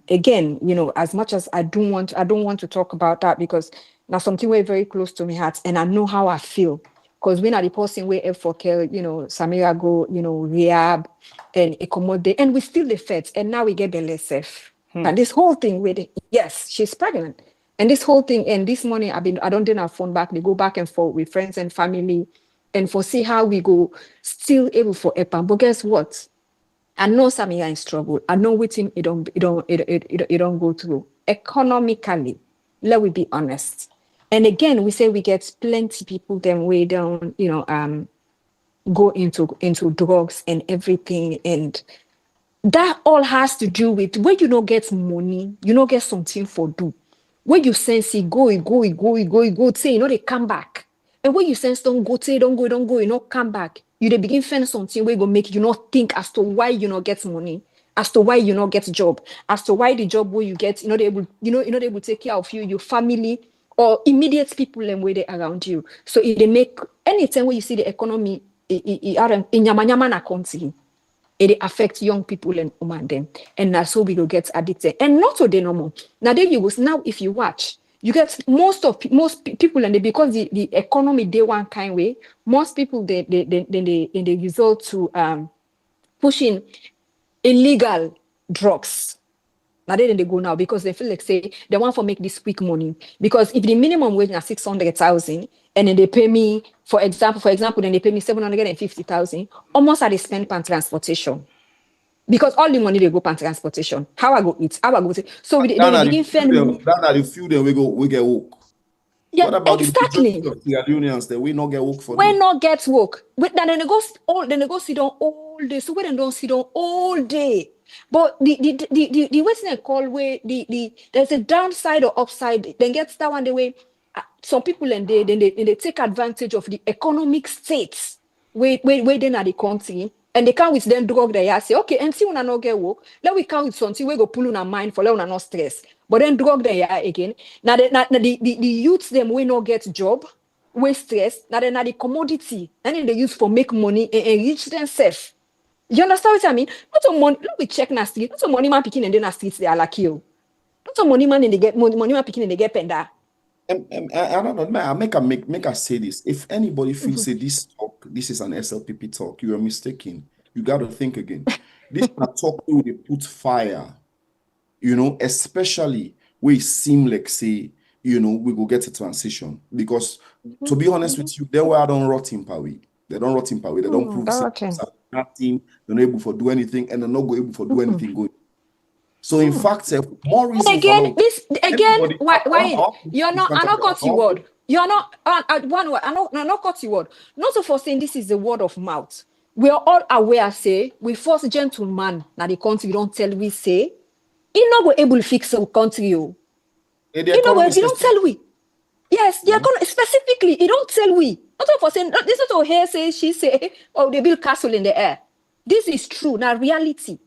Speaker 5: again, as much as I don't want to talk about that because now something way very close to my heart and I know how I feel. Because when I the person where for care, Samira go, rehab and accommodate and we still the feds and now we get the less safe. And this whole thing with yes, she's pregnant. And this whole thing, and this morning I don't take our phone back. They go back and forth with friends and family and for see how we go still able for EPAM. But guess what? I know Samia is struggle. I know with him it don't go through. Economically, let we be honest. And again, we say we get plenty people them way down, go into drugs and everything. And that all has to do with when you don't get money, you don't get something for do. When you sense it, go, say, they come back. And when you sense don't go, come back. You they begin find something where you go make you not think as to why you not get money, as to why you not get job, as to why the job where you get, they able to take care of you, your family, or immediate people and where they around you. So it they make anytime where you see the economy, in yama na country it affects young people and women them. And that's how we will get addicted. And not so they no more. Now if you watch, you get most people and because the economy they one kind way, most people they result to pushing illegal drugs. Now they go now because they feel like say they want to make this quick money. Because if the minimum wage is 600,000 and then they pay me, for example, then they pay me 750,000, almost I they spend on transportation. Because all the money they go on transportation. How I go eat, how I go. So they begin spending.
Speaker 4: That are the few then we get woke.
Speaker 5: Yeah,
Speaker 4: What about
Speaker 5: exactly.
Speaker 4: the Sierra Leoneans that we not get woke for?
Speaker 5: We not get work. Then they go sit down all day. So we then don't sit down all day. But the way they call where there's a downside or upside. Then get that one the way some people and they take advantage of the economic states where they are the country and they come with them drug they say okay and see when I not get work let we come with something we go pull on our mind for let we not stress but then drug they are again now the youths them we not get job we stress now the commodity and then they use for make money and reach themselves. You understand what I mean? Not some money. Look, we check na street. Not some money man picking and then na streets they are like you. Not some money man and they get money man picking and they get penda.
Speaker 4: I don't know. I make us say this. If anybody feels say this is an SLPP talk, you are mistaken. You got to think again. This is a talk where they put fire, especially where it seem like say, we will get a transition. Because to be honest with you, they were don't rot in power. They don't rot in power. They don't prove nothing. They're not able to do anything, and they're not able to do anything good. So in fact, more reasons.
Speaker 5: And again, why you're not? I not cut your word. You're not one word. I not cut your word. Not so for saying this is the word of mouth. We are all aware. Say we force gentleman now the country don't tell we say he not go able to fix the country. You know he don't tell we. Yes, the economy specifically he don't tell we. Not for saying this is what here say she say oh they build castle in the air. This is true now reality.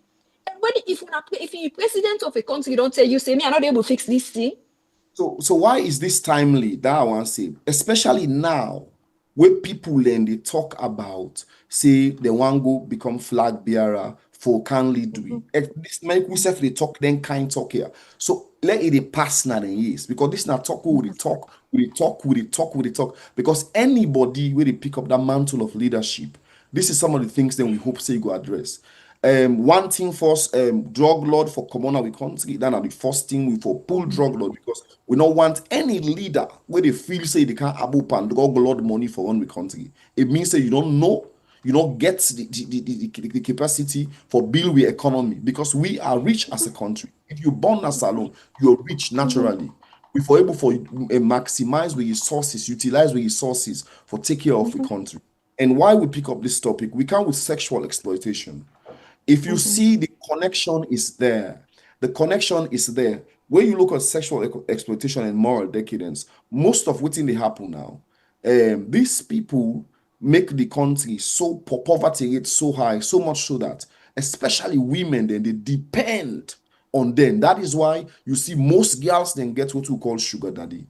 Speaker 5: And when if you're president of a country, don't tell you say me, I'm not able to fix this thing.
Speaker 4: So why is this timely? That I want to say, especially now, where people then they talk about say they want go become flag bearer for can lead do it. This make we say they talk then kind talk here. So let it pass now then yes because this not talk with the talk because anybody where they pick up that mantle of leadership. This is some of the things that we hope say you go address. One thing first, drug lord for commoner we country. That are the first thing we for pull drug lord because we don't want any leader where they feel say they can't above and drug lord money for one we country. It means that you don't know, you don't get the capacity for build the economy because we are rich as a country. If you born as alone, you're rich naturally. We for able for maximize the resources, utilize the resources for take care of the country. And why we pick up this topic, we come with sexual exploitation. If you see the connection is there, the connection is there. When you look at sexual exploitation and moral decadence, most of what's in the happen now, these people make the country so poverty rate so high, so much so that especially women, then they depend on them. That is why you see most girls then get what we call sugar daddy.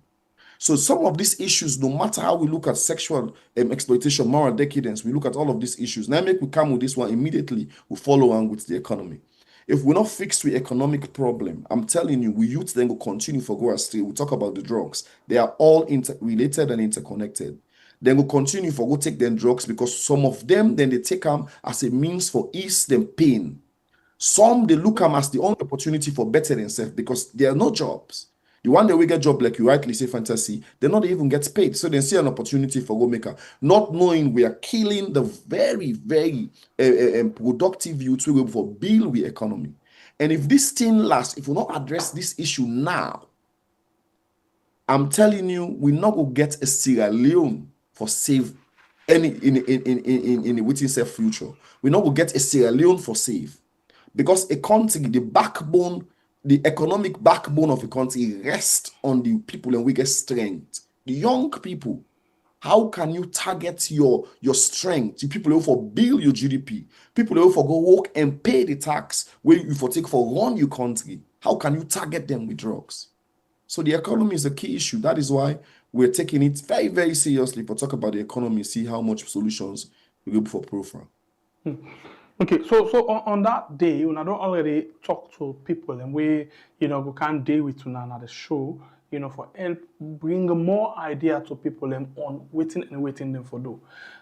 Speaker 4: So some of these issues, no matter how we look at sexual exploitation, moral decadence, we look at all of these issues. Now make we come with this one immediately, we follow on with the economy. If we're not fixed with economic problem, I'm telling you, we youth then will continue for go astray. We talk about the drugs. They are all interrelated and interconnected. Then we'll continue for go take them drugs because some of them, then they take them as a means for ease them pain. Some, they look them as the only opportunity for better themselves because there are no jobs. The one that we get job, like you rightly say, fantasy, they not even get paid. So they see an opportunity for go maker, not knowing we are killing the very, very productive youth we will for build the economy. And if this thing lasts, if we not address this issue now, I'm telling you, we not go get a Sierra Leone for save any in within safe future. We not go get a Sierra Leone for save. Because a country, the backbone, the economic backbone of a country rests on the people and we get strength. The young people, how can you target your strength? The people who for build your GDP, people who for go work and pay the tax where you for take for run your country. How can you target them with drugs? So the economy is a key issue. That is why we're taking it very, very seriously for talk about the economy, see how much solutions we go for profile.
Speaker 3: Okay, so on that day, you know, I don't already talk to people and we, you know, we can't deal with another show, you know, for help bring more idea to people and on waiting them for do.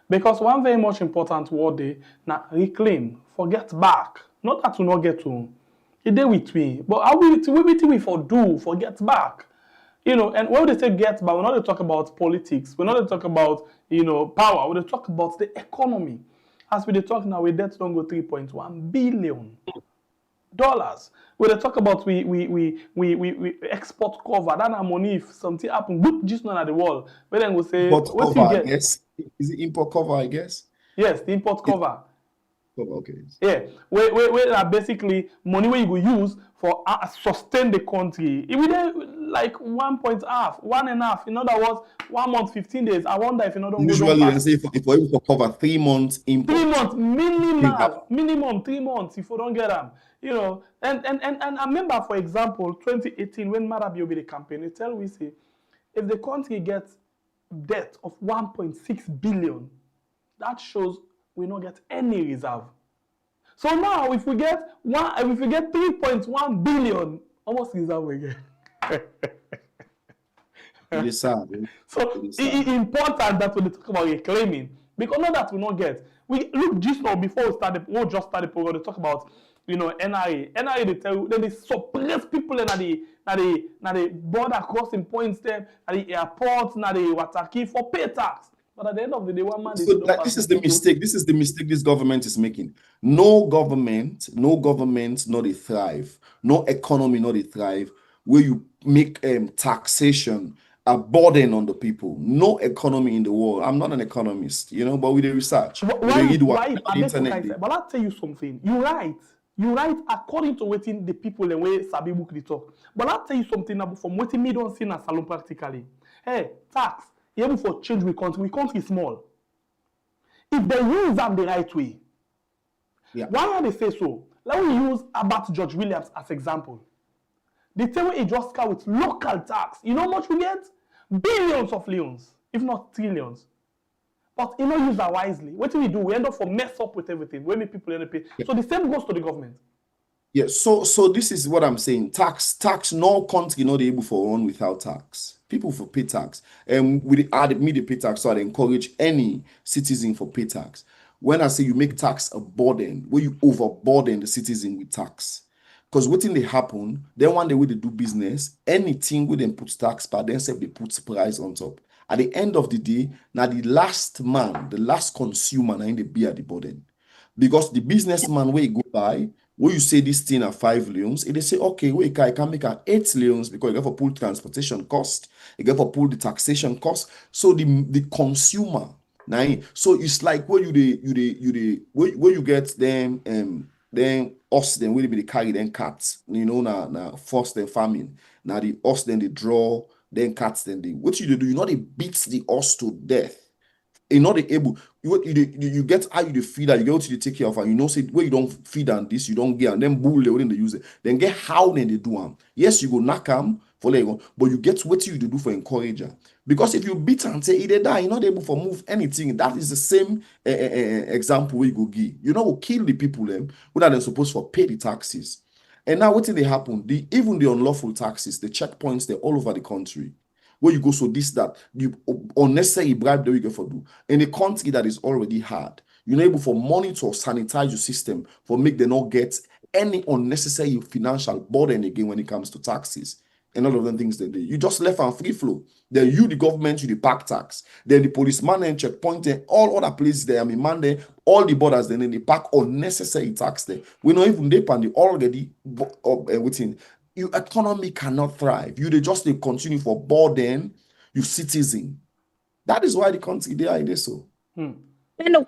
Speaker 3: Because one very much important word they now reclaim, forget back. Not that we not get to it day with me, but how we for do forget back. You know, and when they say get back, we're not to talk about politics, we're not to talk about, you know, power, we're to talk about the economy. As we talk now, we debt don't go $3.1 billion. We talk about we export cover. That money if something happen, good just not at the wall. But then we say
Speaker 4: Import
Speaker 3: what
Speaker 4: cover,
Speaker 3: you get?
Speaker 4: I guess. Is it import cover, I guess?
Speaker 3: Yes, the import cover.
Speaker 4: Okay.
Speaker 3: Yeah, we are basically money where you go use for sustain the country. If we there like 1.5, in other words, 1 month, 15 days. I wonder if you know don't
Speaker 4: Usually,
Speaker 3: go down
Speaker 4: they
Speaker 3: fast.
Speaker 4: say if we're able to cover 3 months import.
Speaker 3: 3 months minimum 3 months if you don't get them. You know, and I remember, for example, 2018 when Marabio be the campaign, they tell we say if the country gets debt of 1.6 billion, that shows we don't get any reserve. So now if we get 3.1 billion, almost reserve we get.
Speaker 4: It is sad.
Speaker 3: So it's important that we talk about reclaiming, because not that we not get. We look just now before we just start the program. They talk about, you know, NRA. NRA they tell you then they suppress people in the border crossing points there, at the airport, na the Wataki for pay tax. But at the end of the day, one man.
Speaker 4: So like, this is the mistake. This is the mistake this government is making. No government, not a thrive. No economy, not a thrive. Where you make taxation a burden on the people. No economy in the world. I'm not an economist, you know, but with the research,
Speaker 3: But I'll tell you something. You're right according to waiting the people and way Sabi book the talk. But I'll tell you something now from waiting me don't see in a salon practically. Hey, tax, you're able for change we country small. If they use them the right way, why are they say so? Let me use about George Williams as example. They tell me just car with local tax. You know how much we get? Billions of leons, if not trillions. But you know, use that wisely. What do? We end up for mess up with everything. When people end up pay. So the same goes to the government.
Speaker 4: Yeah. So this is what I'm saying. Tax. No country not able for run without tax. People for pay tax, and we add me the pay tax. So I encourage any citizen for pay tax. When I say you make tax a burden, where you overburden the citizen with tax. Because what thing they happen, then one day when they do business, anything where they put tax, but then say they put price on top. At the end of the day, now the last man, the last consumer, now in the bear the burden. Because the businessman where you go by, where you say this thing are 5 leons, and they say, okay, wait, I can make an 8 leons because you get for pull transportation cost, you get for pull the taxation cost. So the consumer, now, so it's like where you get them then us then will be the carry then cats, you know, now force them farming. Now the us then they draw, then cats then they what you do, you know they beat the us to death. You're not able, you get how you feed that, you go to the take care of her, you know, say where you don't feed on this, you don't get and then bull they wouldn't use it. Then get how then they do them. Yes, you go knock them, for Lego, but you get what you do for encourager. Because if you beat and say they die, you're not able to move anything. That is the same example we go give. You know, kill the people them who are supposed to pay the taxes. And now what did they happen? Even the unlawful taxes, the checkpoints, they're all over the country. Where you go, so this, that, you unnecessary bribe that you get for do. In a country that is already hard, you're not able for monitor, sanitize your system, for make them not get any unnecessary financial burden again when it comes to taxes and all of them things they do. You just left on free flow. Then you, the government, you the back tax. Then the policeman and checkpoint and all other places there. I mean, man, there, all the borders, then they pack unnecessary tax there. We know even they pan the already within. Your economy cannot thrive. You they just they continue for burden you citizen. That is why the country they are so.
Speaker 5: And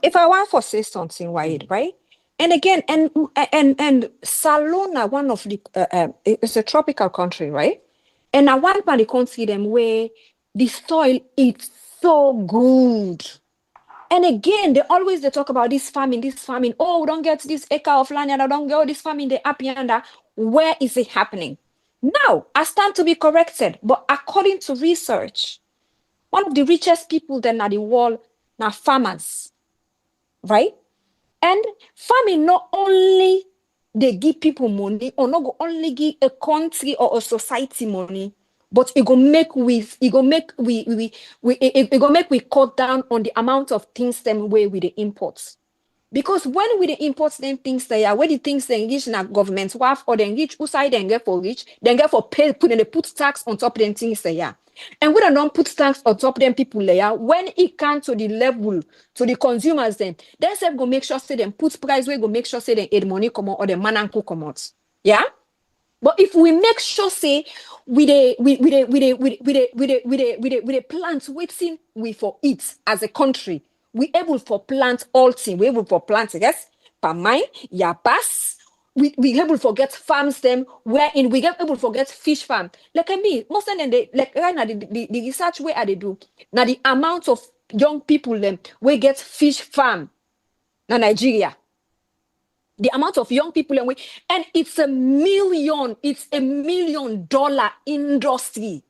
Speaker 5: if I want to say something, Wahid, right? And again, and Salona, one of the it's a tropical country, right? And I want to country them where the soil is so good. And again, they talk about this farming. Oh, we don't get this acre of land, and I don't get this farming. The happy and where is it happening? Now, I stand to be corrected, but according to research, one of the richest people then at the world are farmers, right? And farming not only they give people money, or not only give a country or a society money, but it go make we cut down on the amount of things them way with the imports. Because when we the import them things they are, where the things they engage in our government worth or they engage who side they get for rich, then get for pay put tax on top of them things they are. And we don't put tax on top of them people there. When it comes to the level to the consumers, then they say go make sure say them put price where go make sure say them aid money come out or the man and cook come out. Yeah. But if we make sure say we plant waiting we for it as a country, we able for plant all thing, we able for plant yes, pamine, yapas. We able to forget farms them wherein we get able to forget fish farm. Like I mean, most of them they like right now the research where they do now the amount of young people them we get fish farm in Nigeria. The amount of young people and it's $1 million industry.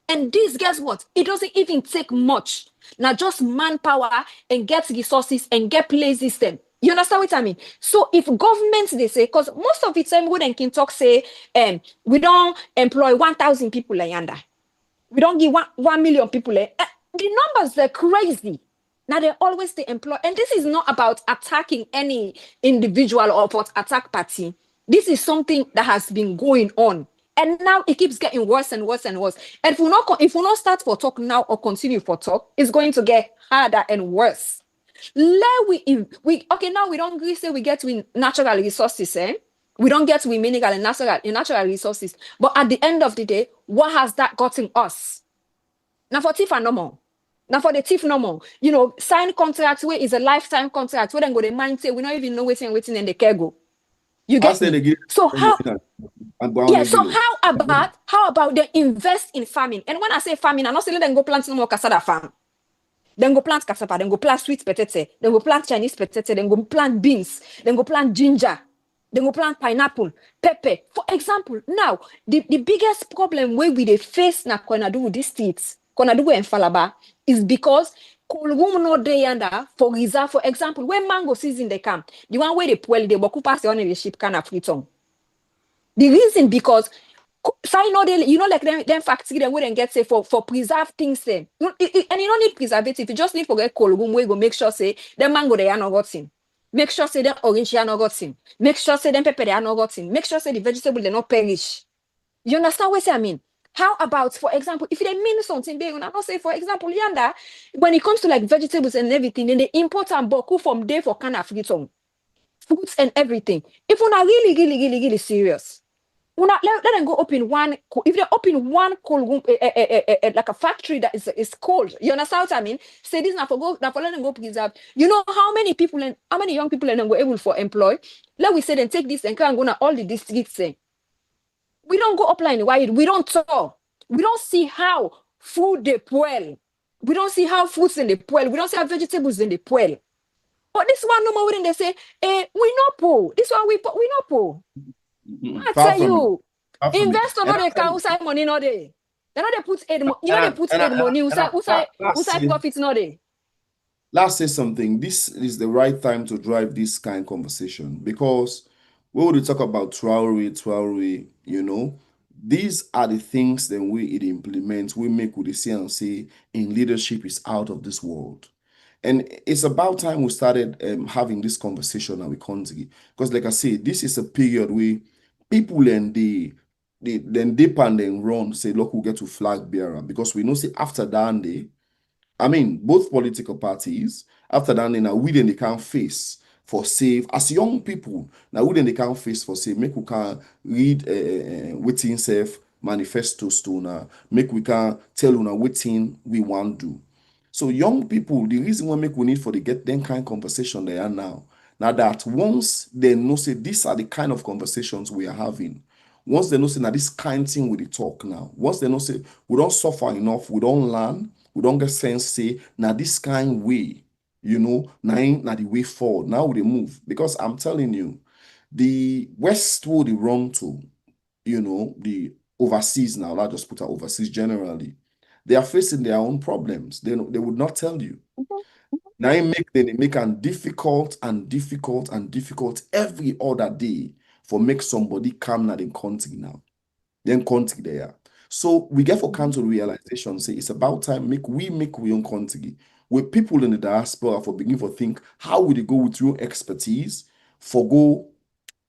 Speaker 5: And this, guess what? It doesn't even take much. Now just manpower and get resources and get places them. You understand what I mean? So if governments they say, because most of the time when can talk say, we don't employ 1,000 people like yonder. We don't give 1 million people. The numbers are crazy. Now they always they employ, and this is not about attacking any individual or about attack party. This is something that has been going on, and now it keeps getting worse and worse and worse. And if we not start for talk now or continue for talk, it's going to get harder and worse. Now we don't agree say we get with natural resources, we don't get with mineral and natural resources. But at the end of the day, what has that gotten us? Now for thief and no more. Now for the thief no more. You know, sign contract where is a lifetime contract where then go the mind say we don't even know waiting in the care go. You get me? So how? Yeah. So how about they invest in farming? And when I say farming, I'm not saying then go plant no more cassava farm. Then go plant cassava, then go plant sweet potato, then go plant Chinese potato, then go plant beans, then go plant ginger, then go plant pineapple, pepper. For example, now the biggest problem where we they face now when do with these states, when do in Falaba, is because Kolgum no day under for reserve. For example, when mango season they come, the one where they pull they boku pass on the ship can of friton. The reason because like them factory them wouldn't get say for preserve things then. And you don't need preservative, you just need to get Kolgum where go make sure say the mango they are not got in. Make sure say them orange they are not got in. Make sure say them pepper they are not got in. Make sure say the vegetable they not perish. You understand what I mean? How about, for example, if they mean something big, I'm not say, for example, yanda, when it comes to like vegetables and everything, then they import and boku from there for kind of fruits and everything. If we're not really serious, let them go open one. If they open one cold like a factory that is cold, you understand what I mean? Say this now for let them go preserve. You know how many people and how many young people and were able for employ? Let we say then take this and go to all the districts. We don't go upline wide. We don't talk. We don't see how food they poil. We don't see how fruits in the poil. We don't see how vegetables in the poil. But this one no more when they say, we no po. This one we no po. I tell you, Investor no dey count outside money no dey. They no dey put aid, they put aid money outside profits no dey.
Speaker 4: Let's say something. This is the right time to drive this kind of conversation because when we talk about Traore, these are the things that it implements, we make with the CNC in leadership is out of this world. And it's about time we started having this conversation now with Konzi. Because like I said, this is a period where people and they dip and then run, say, look, we'll get to flag bearer. Because we know, say, after that day, both political parties, after that, now we then they can't face for save as young people. Now we then they can't face for save. Make we can read waiting safe manifestos to now. Make we can tell you now waiting we want to do. So young people, the reason why we need for the get them kind of conversation they are now. Now that once they know say these are the kind of conversations we are having. Once they know say now this kind of thing we talk now. Once they know say we don't suffer enough, we don't learn. We don't get sense say now this kind way, now the way forward. Now they move. Because I'm telling you, the West will the wrong to, the overseas now, I'll just put out overseas generally. They are facing their own problems. They would not tell you. Now they make it difficult every other day for make somebody come now in country now. Then country there. So we get for come to realization, say it's about time make we own country with people in the diaspora for begin for think how would they go with your expertise for go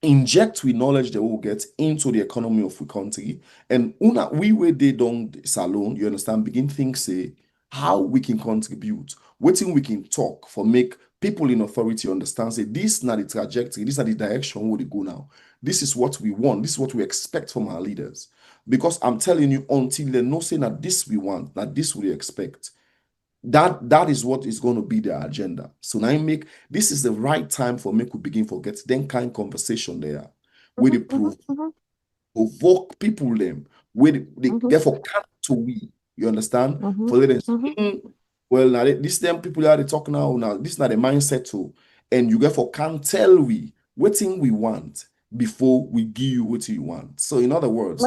Speaker 4: inject with knowledge they will get into the economy of the country and we where they don't salon, you understand, begin think say how we can contribute, what thing we can talk for make people in authority understand say this is not the trajectory, this is not the direction where they go now. This is what we want, this is what we expect from our leaders. Because I'm telling you, until they know say that this we want, that this we expect, that is what is going to be their agenda. So now this is the right time for me to begin forget then kind of conversation there where they provoke people them where they get for come to we. You understand? For them, well now this them people are they talk now this is not a mindset too, and you get for can't tell we what thing we want before we give you what you want. So in other words,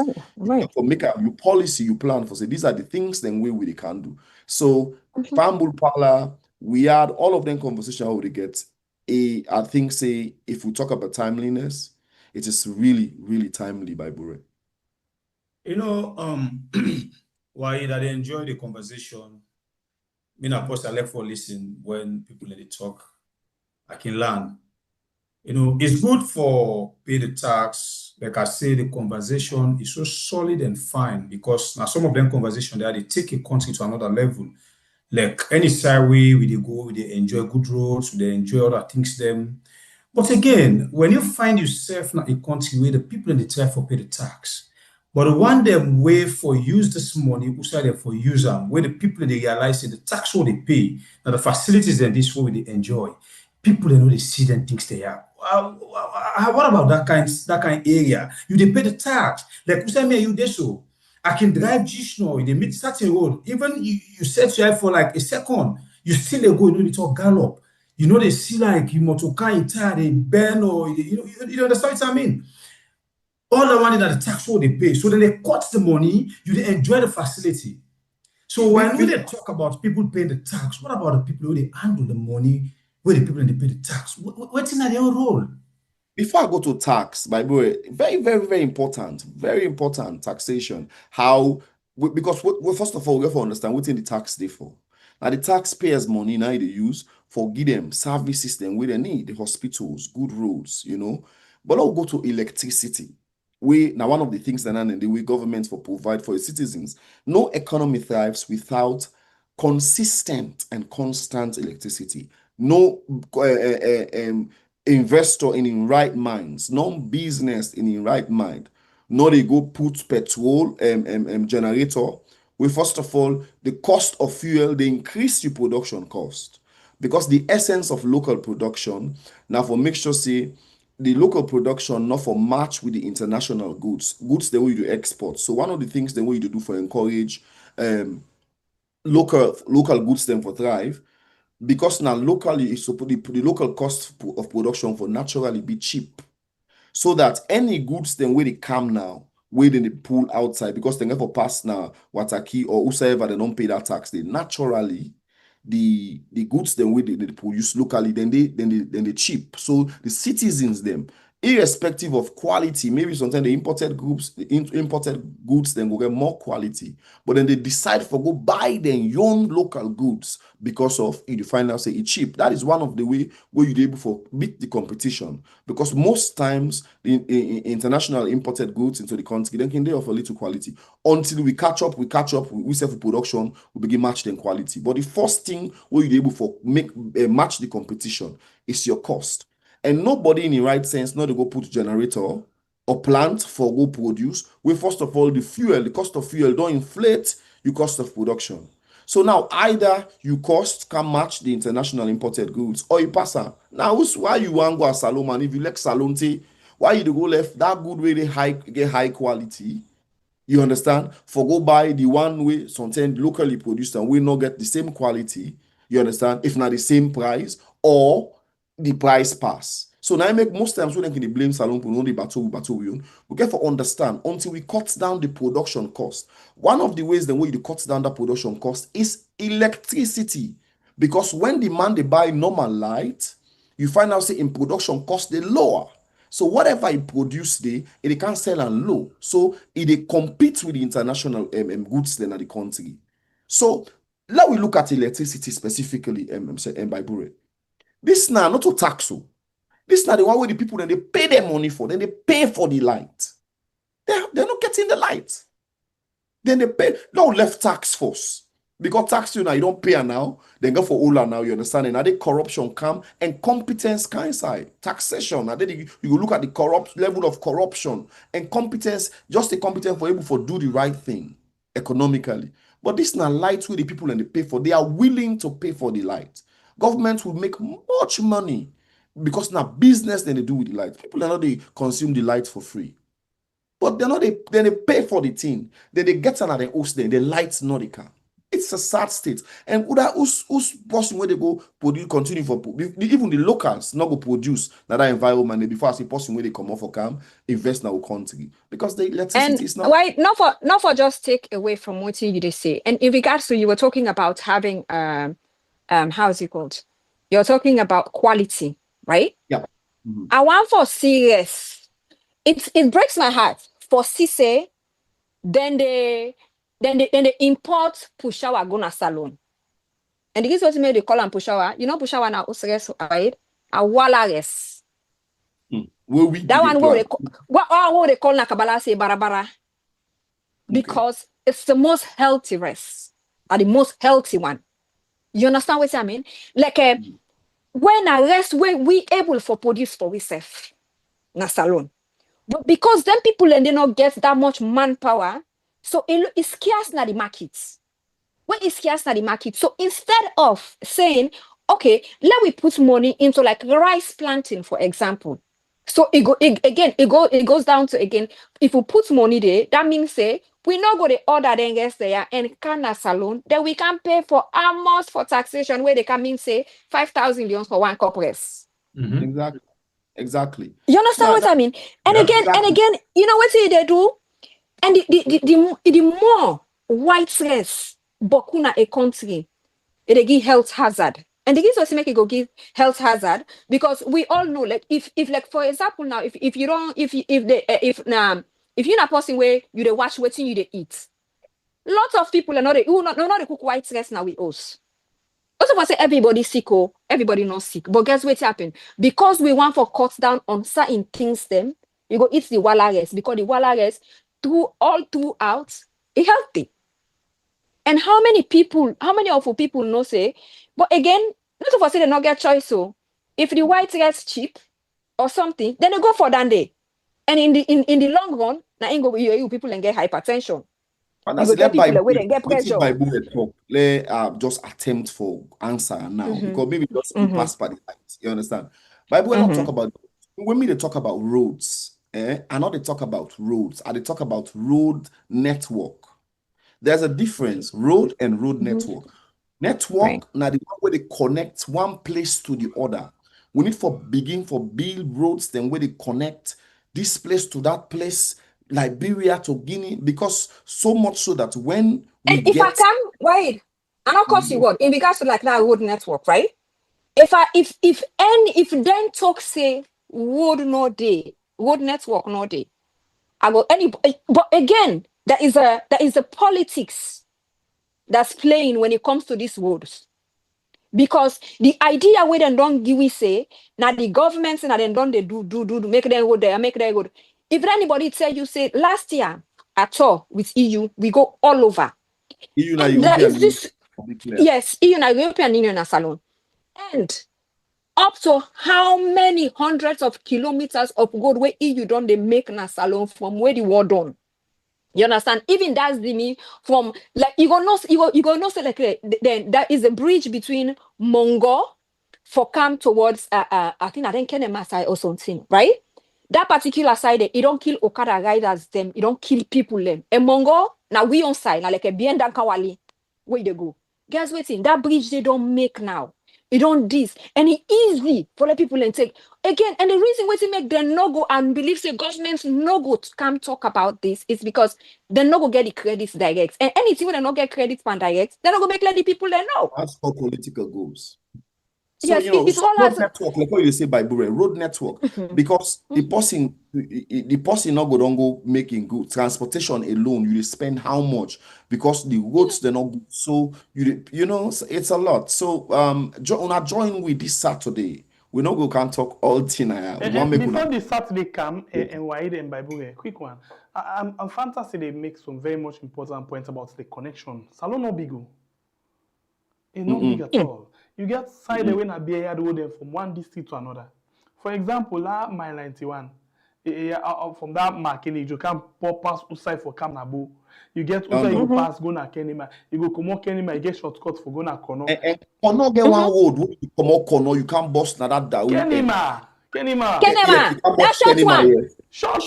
Speaker 4: for make up your policy, you plan for say these are the things then we can do. So Pambul Pala, we had all of them conversation how we get I think say if we talk about timeliness, it is really, really timely by Bure.
Speaker 2: Why that they enjoy the conversation. Of course, I like for listen when people let it talk. I can learn. It's good for pay the tax. Like I say, the conversation is so solid and fine because now some of them conversation they take a country to another level. Like any side way we they go, they enjoy good roads, they enjoy other things them. But again, when you find yourself in a country where the people in the try for pay the tax, but the one them way for use this money, who say them for use them, where the people they realize that the tax what they pay, now the facilities and this what they enjoy, people they know they see them things they are. What about that kind area? You they pay the tax. Like who say me you there so I can drive Gishno, they meet certain road. Even you set your eye for like a second, you still they go, you need to gallop. They see like you motorcar in tire, they burn or you understand what I mean? All the money that the tax what they pay. So then they cut the money, you they enjoy the facility. So when we they talk about people paying the tax, what about the people who they handle the money, where the people they pay the tax? What's in their role?
Speaker 4: Before I go to tax, by the way, very, very, very important taxation. Because first of all, we have to understand what's in the tax they for. Now the taxpayers' money now they use for give them service system where they need the hospitals, good roads, But I'll go to electricity. Now one of the things that the way governments for provide for its citizens. No economy thrives without consistent and constant electricity. No investor in right minds, no business in right mind. No, they go put petrol generator. First of all, the cost of fuel, they increase your production cost. Because the essence of local production, now for make sure say the local production not for match with the international goods the way you do export. So one of the things the way you do for encourage local goods them for thrive, because now locally it's supposed the local cost of production for naturally be cheap, so that any goods then where they come now where they pull outside because they never pass now Wataki or whosoever they don't pay that tax. They naturally the goods then we they produce locally, then they cheap. So the citizens them, irrespective of quality, maybe sometimes the imported goods then go get more quality, but then they decide for go buy their own local goods because of you find out say it's cheap. That is one of the way where you're able to beat the competition, because most times the international imported goods into the country then can they offer little quality until we catch up, we self production, we begin match them quality. But the first thing where you're able for match the competition is your cost. And nobody in the right sense not to go put generator or plant for go produce, where first of all the cost of fuel don't inflate your cost of production. So now either you cost can match the international imported goods or you pass on. Now why you want go a salon, man? If you like salon tea, why you to go left that good way they get high quality? You understand? For go buy the one way sometimes locally produced and we not get the same quality. You understand? If not the same price or the price pass. So now I make most times when they can blame salon for only battle we get to understand until we cut down the production cost. One of the ways the way you cut down the production cost is electricity. Because when the man they buy normal light, you find out say in production cost they lower. So whatever it produce they can't sell and low. So it compete with the international goods then at the country. So let we look at electricity specifically, by Bure. This now not to tax. This now the one where the people then they pay their money for, then they pay for the light. They're not getting the light. Then they pay no left tax force. Because tax you now, you don't pay now, then go for Ola now, you understand? And now the corruption come and competence kind side. Taxation. And then you look at the level of corruption and competence, just the competence for able to do the right thing economically. But this now light where the people and they pay for, they are willing to pay for the light. Government will make much money because now business then they do with the light. People are not they consume the light for free. But then they pay for the thing. Then they get another host, then the lights not the car. It's a sad state. And who's person where they go produce, continue for even the locals not go produce that environment before I see person where they come off for camp, invest in our country. Because the electricity is not
Speaker 5: why not for just take away from what you did say. And in regards to you were talking about having how is it called? You're talking about quality, right?
Speaker 4: Yeah. Mm-hmm.
Speaker 5: I want for serious. It breaks my heart for CC, then they import pushawa gonna salon. And this is what made they call them pushawa. You know pushawa now usres right? A walares. That one what they call na kabala say barabara. Because it's the most healthy rest. Or the most healthy one. You understand what I mean? Like when a rest where we able for produce for we self na salon. But because then people and they not get that much manpower, so it's scarce na the market. When it's scarce na the market, so instead of saying, okay, let we put money into like rice planting, for example. So it goes down to again, if we put money there, that means say we not go the order then gets there and can a salon, then we can pay for almost for taxation where they come in say 5,000 leons for one cup rest.
Speaker 4: Mm-hmm. Exactly.
Speaker 5: You understand what I mean? And again, you know what they do? And the more white race, Bokuna a country, they give health hazard. And the reason make it go give health hazard because we all know, like if like for example now, if you're not person where you they watch what you they eat, lots of people are not they cook white rice now with us. Also, I say everybody sick or everybody not sick. But guess what happened? Because we want for cut down on certain things, them you go eat the walares because the walares throughout is healthy. And how many of people know say? But again, not of us say they not get choice. So if the white rice cheap or something, then they go for that day. And in the long run, now you people and get hypertension.
Speaker 4: And that's let just attempt for answer now because maybe just pass by the light. You understand? Bible not talk about when they talk about roads, I know they talk about roads, and they talk about road network. There's a difference, road and road network. Network now the one where they connect one place to the other. We need for build roads, then where they connect this place to that place. Liberia to Guinea, because so much so that when we
Speaker 5: And if I can, wait, and of course you would, in regards to like that road network, right? If then talk say road no day, road network no day, I go any, but again, there is a politics that's playing when it comes to these roads. Because the idea where they don't give we say, now the governments and then don't they do make them go there, make them go. If anybody tell you say last year at all with EU, we go all over.
Speaker 4: EU
Speaker 5: And there is this, yes, EU and European Union as alone. And up to how many hundreds of kilometers of road where EU don't they make na salon from where the war done. You understand? Even that's the me from like you gonna say like then there is a bridge between Mongo for come towards I think Kenema side or something, right? That particular side, it don't kill Okada riders them, it don't kill people them. And Mongo, now we on side, now like a Bienda Kawali, where they go. Guys waiting, that bridge they don't make now. It don't this. And it easy for the people and take. Again, and the reason why they make them no go and believe the governments no go to come talk about this is because they no go get the credits direct. And anything when they not get credits from direct, they not go make let the people they know.
Speaker 4: That's for political goals. So,
Speaker 5: yes, it's all
Speaker 4: road network, like what you say by Bure, road network, because the person not go don't go making good transportation alone. You spend how much because the roads they're not good. So you know it's a lot. So on join with this Saturday, we not go can talk all tonight.
Speaker 3: Before the Saturday come and Waide and by Bure, quick one. I'm fantastic. They make some very much important points about the connection. Salon no big. It's not big at all. You get side away na be here from one district to another. For example, mile 91, from that market, you can pass outside for Kamnabo. You get outside, you pass go na Kenema. You go come on Kenema, you get shortcut for go na Kono.
Speaker 4: Kono get one road. When you come on Kono, you can't bust na that down.
Speaker 5: Kenema.
Speaker 4: Yeah,
Speaker 5: That short one.
Speaker 4: Yes.
Speaker 5: Short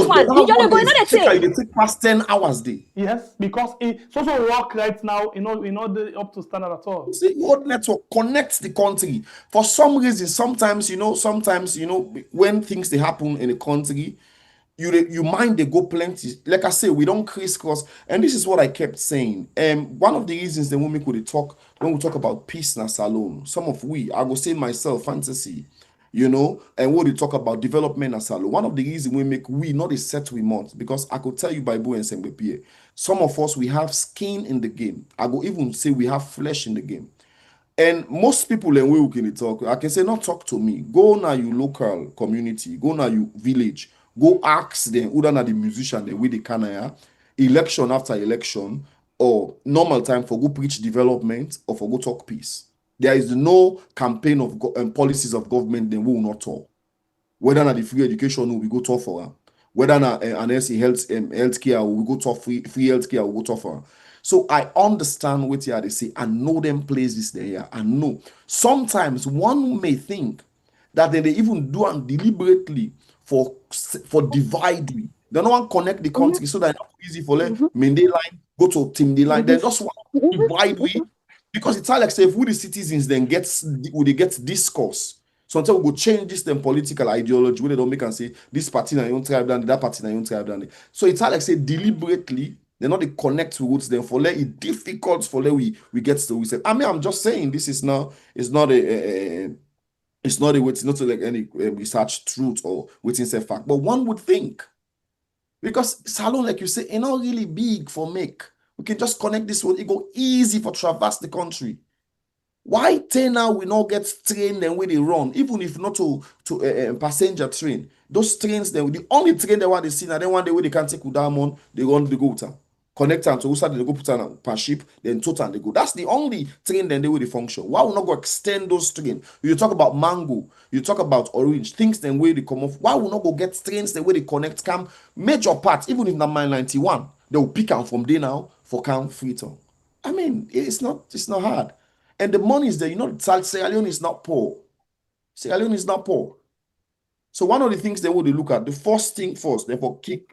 Speaker 5: one. You don't go
Speaker 4: They take past 10 hours day.
Speaker 3: Yes, because it's also work right now, up to standard at all.
Speaker 4: See, road network connects the country. For some reason, sometimes, when things they happen in a country, you mind they go plenty. Like I say, we don't crisscross. And this is what I kept saying. One of the reasons the women could talk when we talk about peace na salon, some of I will say myself, fantasy. And when we talk about development as well, one of the reasons we not a set we want, because I could tell you by Bo and Sembepie, some of us, we have skin in the game. I go even say we have flesh in the game. And most people and we can talk, I can say, not talk to me. Go now you local community, go now you village, go ask them, who are the musician, the way they can, election after election, or normal time for go preach development or for go talk peace. There is no campaign of policies of government then we will not talk. Whether not the free education we go talk for her. Whether not an healthcare we go talk free healthcare we go talk for her. So I understand what they say. I know them places there. I know. Sometimes one may think that they even do it deliberately for divide. They don't want to connect the country so that it's not easy for them. Mende line, go to Timde line. They just want to divide we. Because it's like say if we the citizens then get discourse. Sometimes we go change this then political ideology where they don't make and say this party na your tribe than that party na your tribe than. So it's like say deliberately they're not the connect towards them for let it difficult for let we get to we say. I mean I'm just saying this is now it's not a way it's not like any research truth or waiting say fact. But one would think because salon like you say it's not really big for make. We can just connect this one. It go easy for traverse the country. Why now we not get train then where they run, even if not to passenger train. Those trains then the only train they want to see now then one day where they can take Udamon, they run the go to connect them to Usa, they go put on per ship, then total they go. That's the only train then they will function. Why we not go extend those trains? You talk about mango, you talk about orange, things then where they come off. Why we not go get trains then where they connect come major parts, even if not mile 91, they will pick out from there now for Camp Freetown. I mean, it's not hard. And the money is there. Sierra Leone is not poor. Sierra Leone is not poor. So one of the things they would look at, the first thing first, therefore kick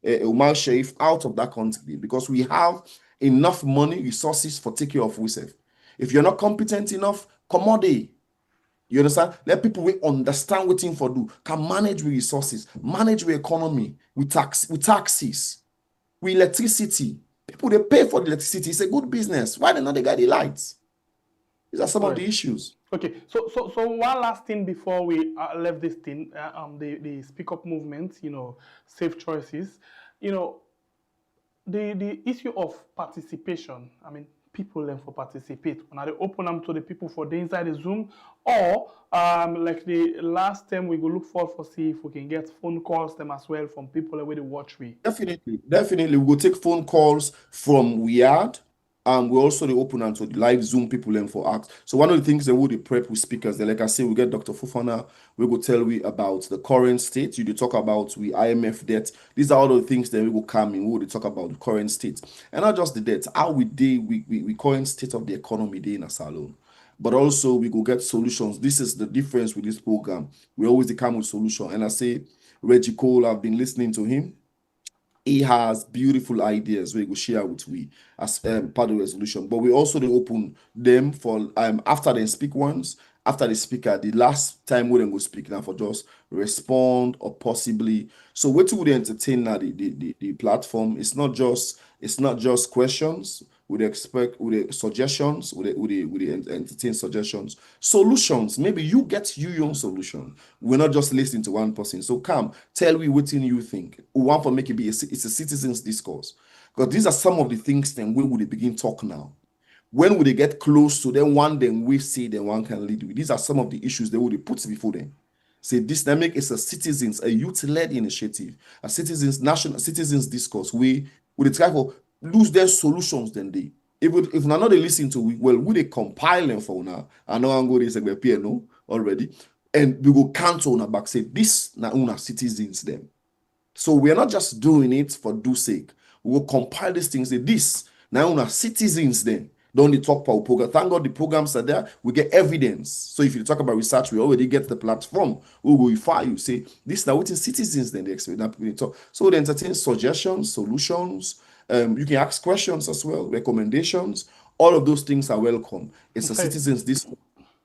Speaker 4: Umar Sharif out of that country because we have enough money, resources for taking care of ourselves. If you're not competent enough, come on day. You understand? Let people we understand what thing for do, can manage with resources, manage with economy, with taxes, with electricity. People they pay for the electricity. It's a good business. Why they not they get the lights? These are some of the issues.
Speaker 3: Okay, so one last thing before we left this thing, the speak up movement, safe choices, the issue of participation. I mean, people learn for participate. Now they open them to the people for the inside the Zoom, or like the last time we go look for see if we can get phone calls them as well from people where they watch we.
Speaker 4: Definitely, we will take phone calls from Weird. We also the open and to the live Zoom people learn for acts. So one of the things that we prep with speakers, like I say, we get Dr. Fufana, we go tell we about the current state. You talk about we IMF debt. These are all the things that we will come in. We will talk about the current state. And not just the debt, how we current state of the economy day in a salon. But also we go get solutions. This is the difference with this program. We always come with solution. And I say, Reggie Cole, I've been listening to him. He has beautiful ideas we will share with we as part of the resolution. But we also open them for after they speak once, after the speaker, the last time we don't go speak now for just respond or possibly. So what would entertain now the platform? It's not just questions. Would expect with the suggestions, with the entertain suggestions, solutions. Maybe you get your own solution. We're not just listening to one person. So come, tell me what you think. We want to make it it's a citizens discourse. Because these are some of the things then when would they begin talk now? When would they get close to them? One then we see then one can lead with. These are some of the issues they would put before them. Say this dynamic is a youth-led initiative, a national citizens discourse. We would try for lose their solutions then they if not they listen to we they compile them for now. I know I'm going to say no already, and we go cancel on back say this na una citizens them. So we are not just doing it for do sake. We will compile these things. Say this now una citizens then. Don't talk about program. Thank God the programs are there. We get evidence. So if you talk about research, we already get the platform. We will verify you. Say this now what is citizens then they expect. So they entertain suggestions, solutions. You can ask questions as well, recommendations. All of those things are welcome. It's a citizens this.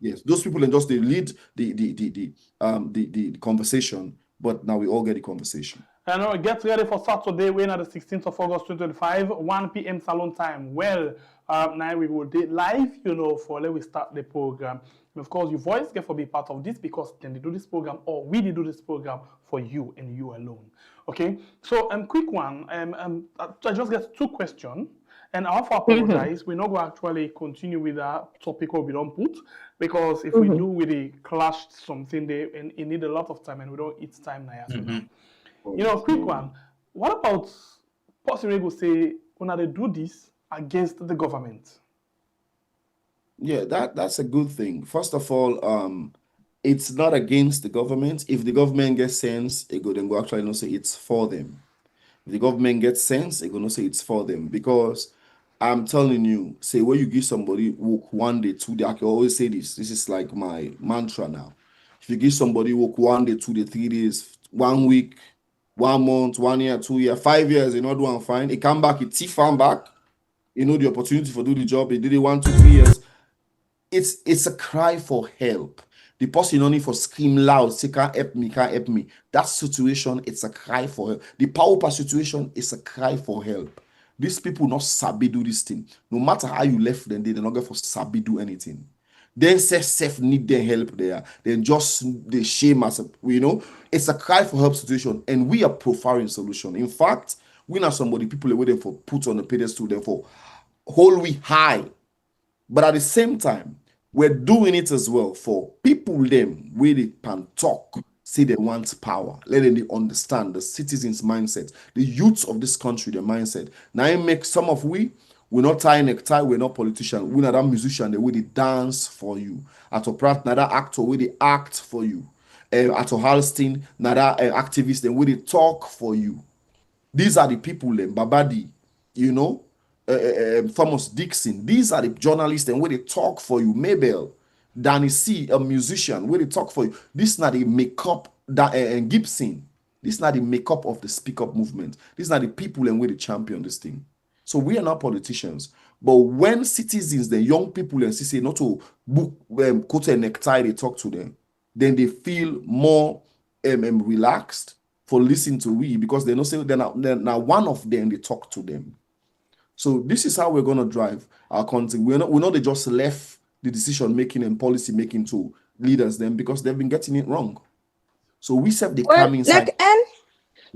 Speaker 4: Yes, those people and just they lead the conversation, but now we all get the conversation.
Speaker 3: And now get ready for Saturday, when at the 16th of August 2025, 1 p.m. salon time. Well, now we will do live, for let we start the program. And of course, your voice get for be part of this because then they do this program or we do this program for you and you alone. Okay, so quick one. I just get two questions. And I have to apologize. We're not going to actually continue with that topic we don't put because if we do, we clash something there and it need a lot of time and we don't eat time now. Quick one. What about possibly go say when they do this against the government?
Speaker 4: Yeah, that's a good thing. First of all, it's not against the government. If the government gets sense, it go then go actually not say it's for them. If the government gets sense, it go not say it's for them because I'm telling you, say when you give somebody work 1 day, 2 days, I can always say this. This is like my mantra now. If you give somebody work 1 day, 2 days, 3 days, 1 week, 1 month, 1 year, 2 years, 5 years, you know, do one fine. It come back, it thief back. The opportunity for do the job. They did it 1, 2, 3 years. It's a cry for help. The person only for scream loud, say can't help me. That situation, it's a cry for help. The power situation is a cry for help. These people not sabi do this thing. No matter how you left them, they're not going for sabi do anything. Then say self need their help there. Then just they shame us. It's a cry for help situation, and we are profiling solution. In fact, we not somebody people are waiting for put on a pedestal, therefore hold we high. But at the same time, we're doing it as well for people them where they can talk, say they want power, let them understand the citizens' mindset, the youths of this country, their mindset. Now it makes some of we're not tie necktie, we're not politicians, we're not that musician, the way they dance for you. At a Pratt, not that actor, where they act for you. At a Halstein, not that activist, the way they talk for you. These are the people, Babadi, Thomas Dixon. These are the journalists and where they talk for you. Mabel, Danny C, a musician, where they talk for you. This is not the makeup and Gibson. This is not the makeup of the speak up movement. These are the people and where they champion this thing. So we are not politicians. But when citizens, the young people, and say not to book coat and necktie, they talk to them, then they feel more relaxed for listening to we, because they know say they're now one of them, they talk to them. So this is how we're gonna drive our country. We're not they just left the decision making and policy making to leaders them, because they've been getting it wrong. So we set the calming side.
Speaker 5: And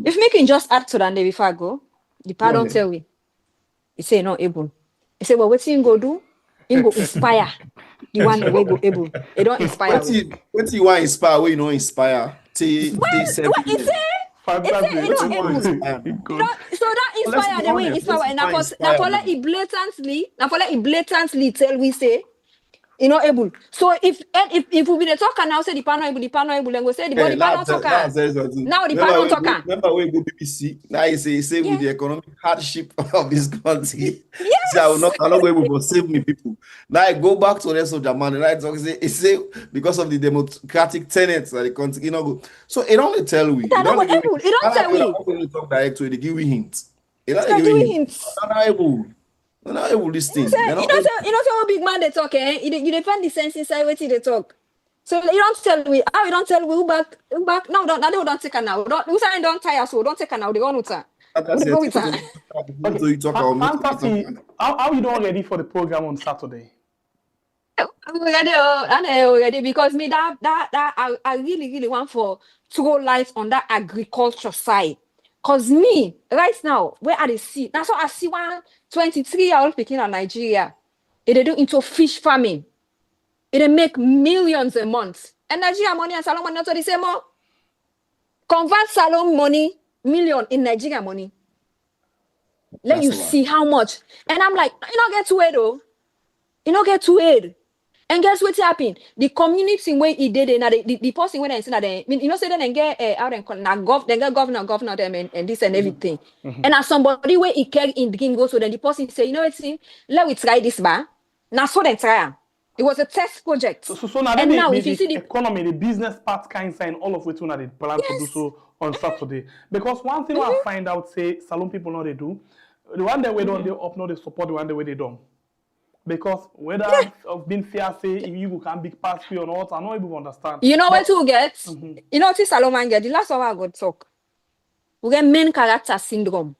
Speaker 5: if me can just add to that before I go, the part don't tell we. He say not able. He say, well, what's he go do? He go inspire the one that we go able. It don't inspire.
Speaker 4: What you want inspire? Where you know inspire?
Speaker 5: What he say? So that inspire the way inspire. And now for let it blatantly tell we say, able. So if we be the talker now, say the panel able, and we say the body panel talker. Now the panel talker.
Speaker 4: Remember when we go BBC? Now he say with the economic hardship of this country.
Speaker 5: Yes.
Speaker 4: So I'm not going to save me people. Now I go back to the soldier man, and I talk say because of the democratic tenets of the country, So it only tell we.
Speaker 5: It don't tell we.
Speaker 4: Talk direct to it, they give we hints. It
Speaker 5: don't
Speaker 4: give
Speaker 5: we hints.
Speaker 4: They're not able this thing.
Speaker 5: You know how big man they talk, eh? You defend the sense inside what they talk. So you don't tell me. How you don't tell me who back? No, don't take her now. Who say don't tire so don't take her now. They want to.
Speaker 3: Fantasy. How you don't ready for the program on Saturday?
Speaker 5: I'm ready because me that I really want for throw light on that agriculture side. Cause me right now, where I see that's what I see one 23-year-old picking in Nigeria. They do into fish farming. They make millions a month. And Nigeria money and Salon money not the same more. Convert Salon money million in Nigeria money. Let you see how much. And I'm like, you don't get to it though. You don't get to it. And guess what's happening? The community where he did it, the person when I say that they say then get out and they get governor them and this and everything. Mm-hmm. And as somebody where he care in the game goes, so then the person say, you know what, let we try this bar. Now so then try. It was a test project.
Speaker 3: So now and now if you see the economy, the business part kind sign all of which one are they plan to do so on Saturday. Because one thing I find out say Salon people know they do, the one that we don't they up know they support the one the way they don't. Because whether I've been fair say if you can big pass free or not, I don't even understand.
Speaker 5: You know what to get? Mm-hmm. You know what Salomon get? The last one I got talk. We get main character syndrome.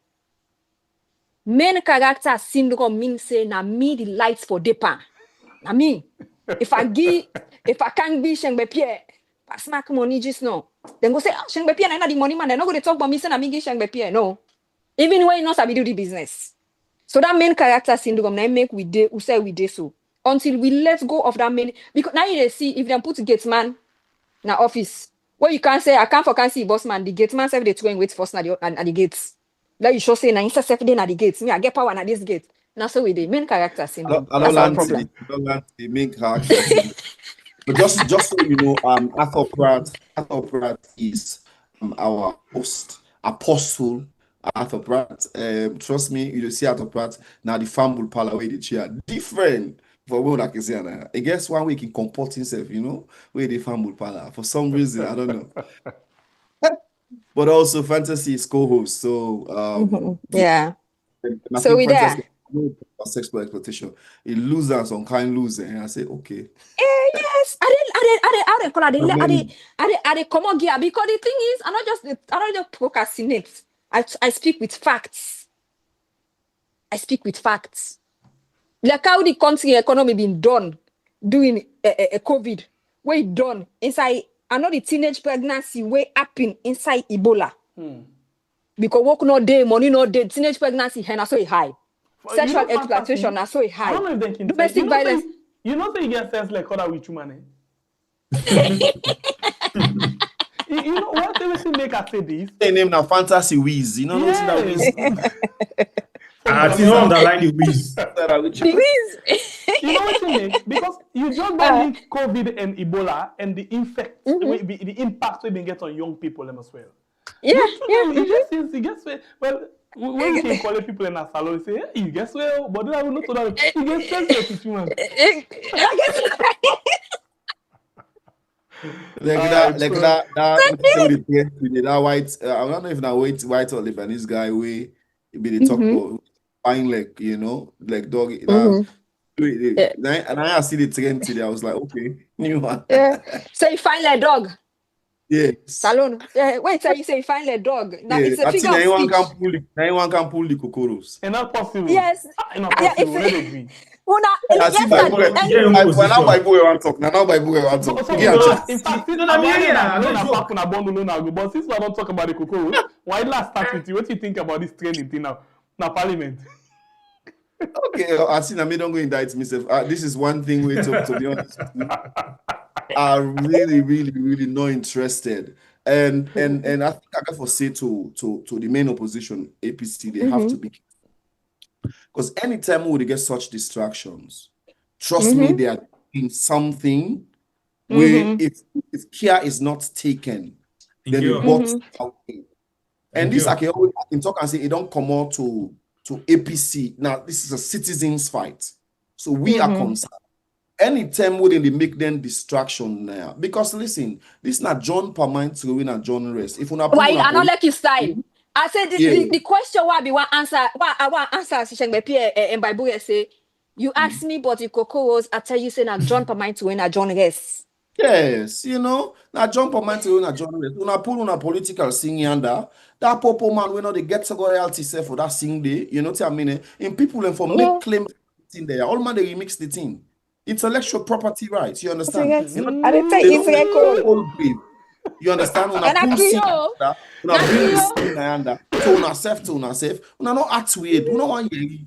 Speaker 5: Main character syndrome means say na me the lights for depa. Na me. If I can't be Shengbe Pierre, I smack money just now. Then go say, Shengbe Pierre, na the money man. They're not going to talk about me say na me give Shengbe Pierre. No. Even when you know sabi do the business. So that main character syndrome now make we say we so until we let go of that main, because now you see if they put gates man in the office where you can't say I can't see boss man, the gate man say they go and wait first at the gates. Like you should say now instead of at the gates, me I get power at this gate. Now so we the main character syndrome. That's our problem.
Speaker 4: I don't land the main character syndrome. But just so you know, Arthur Pratt is our host apostle. Arthur Pratt, trust me, you see Arthur Pratt now the fumble pal away the chair different for what I can say. I guess one way he can comport himself, where the fumble pal for some reason I don't know. But also Fantasy is co-host, so
Speaker 5: So we there.
Speaker 4: Sexual exploitation. It losers on kind loser, and I say okay.
Speaker 5: Yes, I come on gear because the thing is, I don't just procrastinate. I speak with facts. Like how the country economy been done doing a COVID, where it done inside. I know the teenage pregnancy way happen inside Ebola. Because work no day, money no day, teenage pregnancy and so high. Sexual exploitation are so high.
Speaker 3: I don't know if they can
Speaker 5: domestic violence.
Speaker 3: You know that you get sense like other with human. You know what everything make us say this?
Speaker 4: They name now Fantasy Wiz. You know what that is?
Speaker 2: I think underline the Wiz.
Speaker 5: The Wiz.
Speaker 3: You know what you make? Because you just link COVID and Ebola and the the impact we been get on young people as well. You guess well. When you can call people in a salon, you say, hey, you guess well, but then I will not know that you get sensitive with human.
Speaker 4: That white, I don't know if that white or Lebanese guy way be the talk about fine leg, you know, like dog.
Speaker 5: Yeah.
Speaker 4: And I see the trend today. I was like, okay, new one.
Speaker 5: Yeah. So you find a dog.
Speaker 4: Yes.
Speaker 5: Salon. Wait till you say find a dog. Now
Speaker 4: Yeah.
Speaker 5: it's a
Speaker 4: I
Speaker 5: figure
Speaker 4: think
Speaker 5: of
Speaker 4: anyone
Speaker 5: speech.
Speaker 4: can pull the anyone can pull the cocoros.
Speaker 3: And not possible.
Speaker 5: Yes.
Speaker 3: And not
Speaker 5: Yeah,
Speaker 3: possible.
Speaker 5: it's
Speaker 3: Let it be.
Speaker 5: Well, now,
Speaker 4: I see
Speaker 5: yes,
Speaker 4: my
Speaker 5: and-
Speaker 4: boy.
Speaker 5: and-
Speaker 2: Yeah,
Speaker 4: Now
Speaker 2: position.
Speaker 4: my boy want talk. Now my boy want
Speaker 3: So,
Speaker 4: talk.
Speaker 3: so
Speaker 4: Yeah,
Speaker 3: no,
Speaker 4: talk.
Speaker 3: in fact, since
Speaker 2: No, no,
Speaker 3: Abale
Speaker 2: yeah,
Speaker 3: na
Speaker 2: no
Speaker 3: na
Speaker 2: joke.
Speaker 3: pack una bundle na go, but since we don't talk about the cocoa, why last start with you? What do you think about this trending thing now? Now parliament.
Speaker 4: Okay, I see. I me don't go indict myself. This is one thing we to be honest with you, are really not interested. And I think I got to say to the main opposition, APC, they have to be, because anytime we get such distractions, trust me, they are doing something where if care is not taken, then the box away. And this I can talk and say it don't come out to APC. Now this is a citizens fight, so we are concerned. Anytime when they make them distraction now, because listen, this is not John per mind to win and John rest. If una
Speaker 5: Why I don't like your style. I said the question why be one answer. Why I want answer and Bible say you ask me but the cocoa was I tell you say na John per mind to win a John rest.
Speaker 4: Yes, you know, now John per mind to win and John rest. Una pull una political singing under that popo man we know they get to go royalty self for that sing day. You know what I mean? In people and for make claim in there, all man they remix the thing. Intellectual property rights, you understand?
Speaker 5: I didn't take it's like
Speaker 4: You understand? Una pull sing under, una bring the sing under, to una self, una not act weird, una want yeri.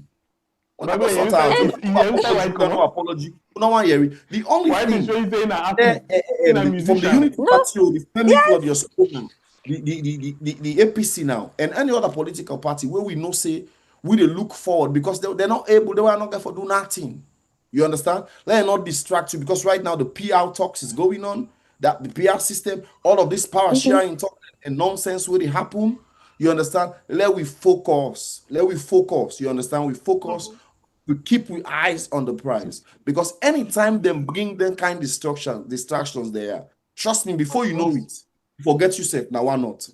Speaker 4: Una go sort out no apology, una want yeri. The only thing
Speaker 3: Why be
Speaker 4: from the Unity Party or the Family Club you're spoken, the APC now, and any other political party where we know say we they look forward because they're not able, they were not there for do nothing. You understand? Let it not distract you because right now the PR talks is going on, that the PR system, all of this power sharing talk and nonsense will happen. You understand? Let we focus. You understand? We focus. We keep our eyes on the prize because anytime them bring them kind of distractions there, trust me, before you know it, you forget yourself. Now why not?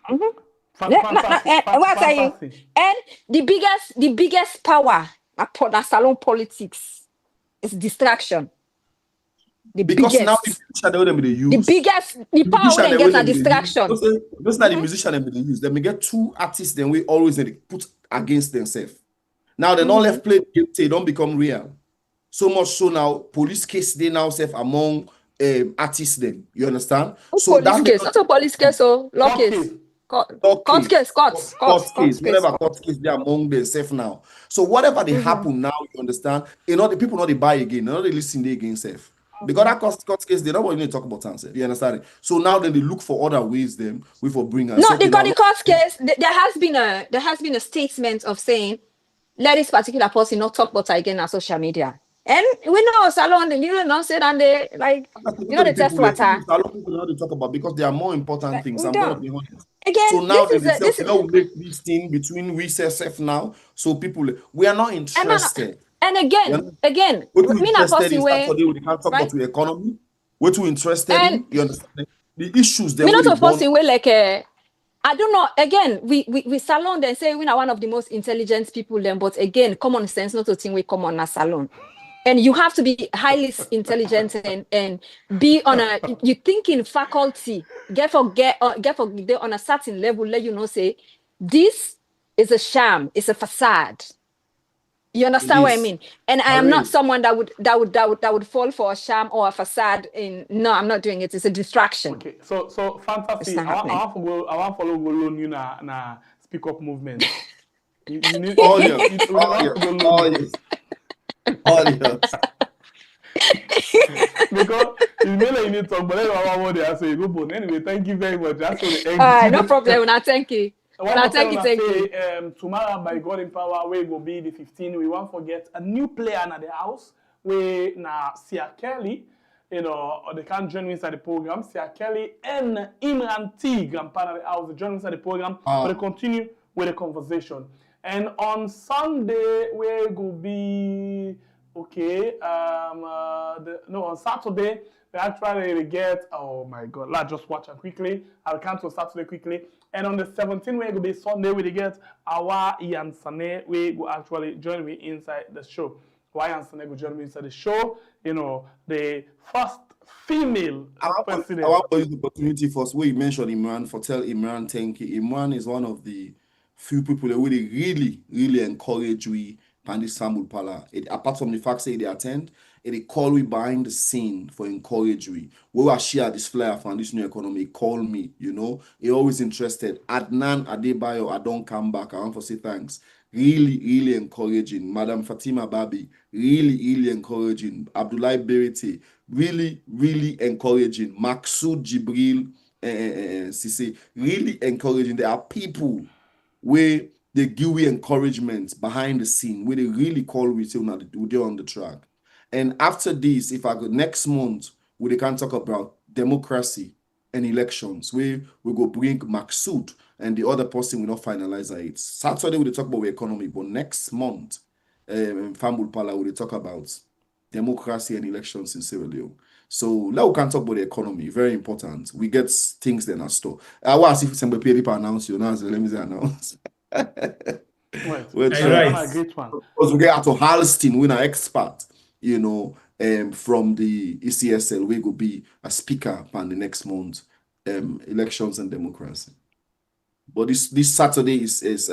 Speaker 5: What are you? And the biggest power upon salon politics is distraction.
Speaker 4: Because now the musician they use
Speaker 5: the power they get a distraction.
Speaker 4: Those are the musician they use. They may get two artists then we always put against themselves. Now they're not left play they don't become real. So much so now police case they now self among artists then. You understand? So
Speaker 5: police case, not a police case, so law case. Court case,
Speaker 4: whatever court case they among themselves now. So whatever they happen now, you understand? You know the people not they buy again, not they listen they again safe. Because that court case, they don't want to talk about answer. You understand? So now then they look for other ways them we for bring us.
Speaker 5: No, because the court case, there has been a statement of saying let this particular person not talk about it again on social media. And we know salon, you know, say and they like the test water.
Speaker 4: People know to talk about because there are more important things. I'm gonna be honest.
Speaker 5: Again,
Speaker 4: so now
Speaker 5: this is
Speaker 4: we make this thing between we self now. So people we are not interested.
Speaker 5: And again,
Speaker 4: we not interested in Saturday we can't talk about the economy. We're too interested in you understand the issues that
Speaker 5: we're not supposing way like I don't know. Again, we salon and say we are one of the most intelligent people then, but again, common sense not to think we come on a salon. And you have to be highly intelligent and be on a you thinking faculty, get on a certain level, let you know say this is a sham, it's a facade. You understand what I mean? And I am not someone that would fall for a sham or a facade. No, I'm not doing it. It's a distraction.
Speaker 3: Okay, so fantasy. I want to follow Golon you na speak up movement. You need
Speaker 4: all yes.
Speaker 3: Because it's mainly you need to talk, but then what they are saying. But anyway, thank you very much. That's all the
Speaker 5: end. No problem. Now thank you.
Speaker 3: Thank you. Tomorrow, by God in power, we will be the 15. We won't forget a new player in the house. We na Sierra Kelly, you know, they can't join inside the program. Sierra Kelly and Imran T, grandpa in the house, they join inside the program. But they continue with the conversation. And on Sunday, we will be Okay. On Saturday we actually get. Oh my God! Let's just watch it quickly. I'll cancel Saturday quickly. And on the 17th, we go be Sunday. We get our Ian Sane. We go actually join me inside the show. Why Ian Sane go join me inside the show? You know, the first female president.
Speaker 4: I want to use the opportunity first. Where you mentioned Imran, for tell Imran thank you. Imran is one of the few people that really encourage we Pandit Samul Pala. Apart from the fact say they attend, it call we behind the scene for encourage we. We will share this flyer for this new economy. Call me, you know. He always interested. Adnan Adebayo, I don't come back. I want to say thanks. Really encouraging. Madam Fatima Babi, really encouraging. Abdullah Berete, really encouraging. Maksud Jibril, Sisi, really encouraging. There are people where they give you encouragement behind the scene, where they really call we say they're on the track. And after this, if I go next month, we can talk about democracy and elections, where we go bring Maksud and the other person will not finalize it. Saturday we talk about the economy, but next month, Fambul Pala will talk about democracy and elections in Sierra Leone. So now we can talk about the economy. Very important. We get things then at store. I want to see if somebody people announce you now. So let me say announce.
Speaker 3: Right.
Speaker 2: Right.
Speaker 3: A great one.
Speaker 4: Because we get to Halston, we're an expert, you know, from the ECSL, we will be a speaker on the next month, elections and democracy. But this Saturday is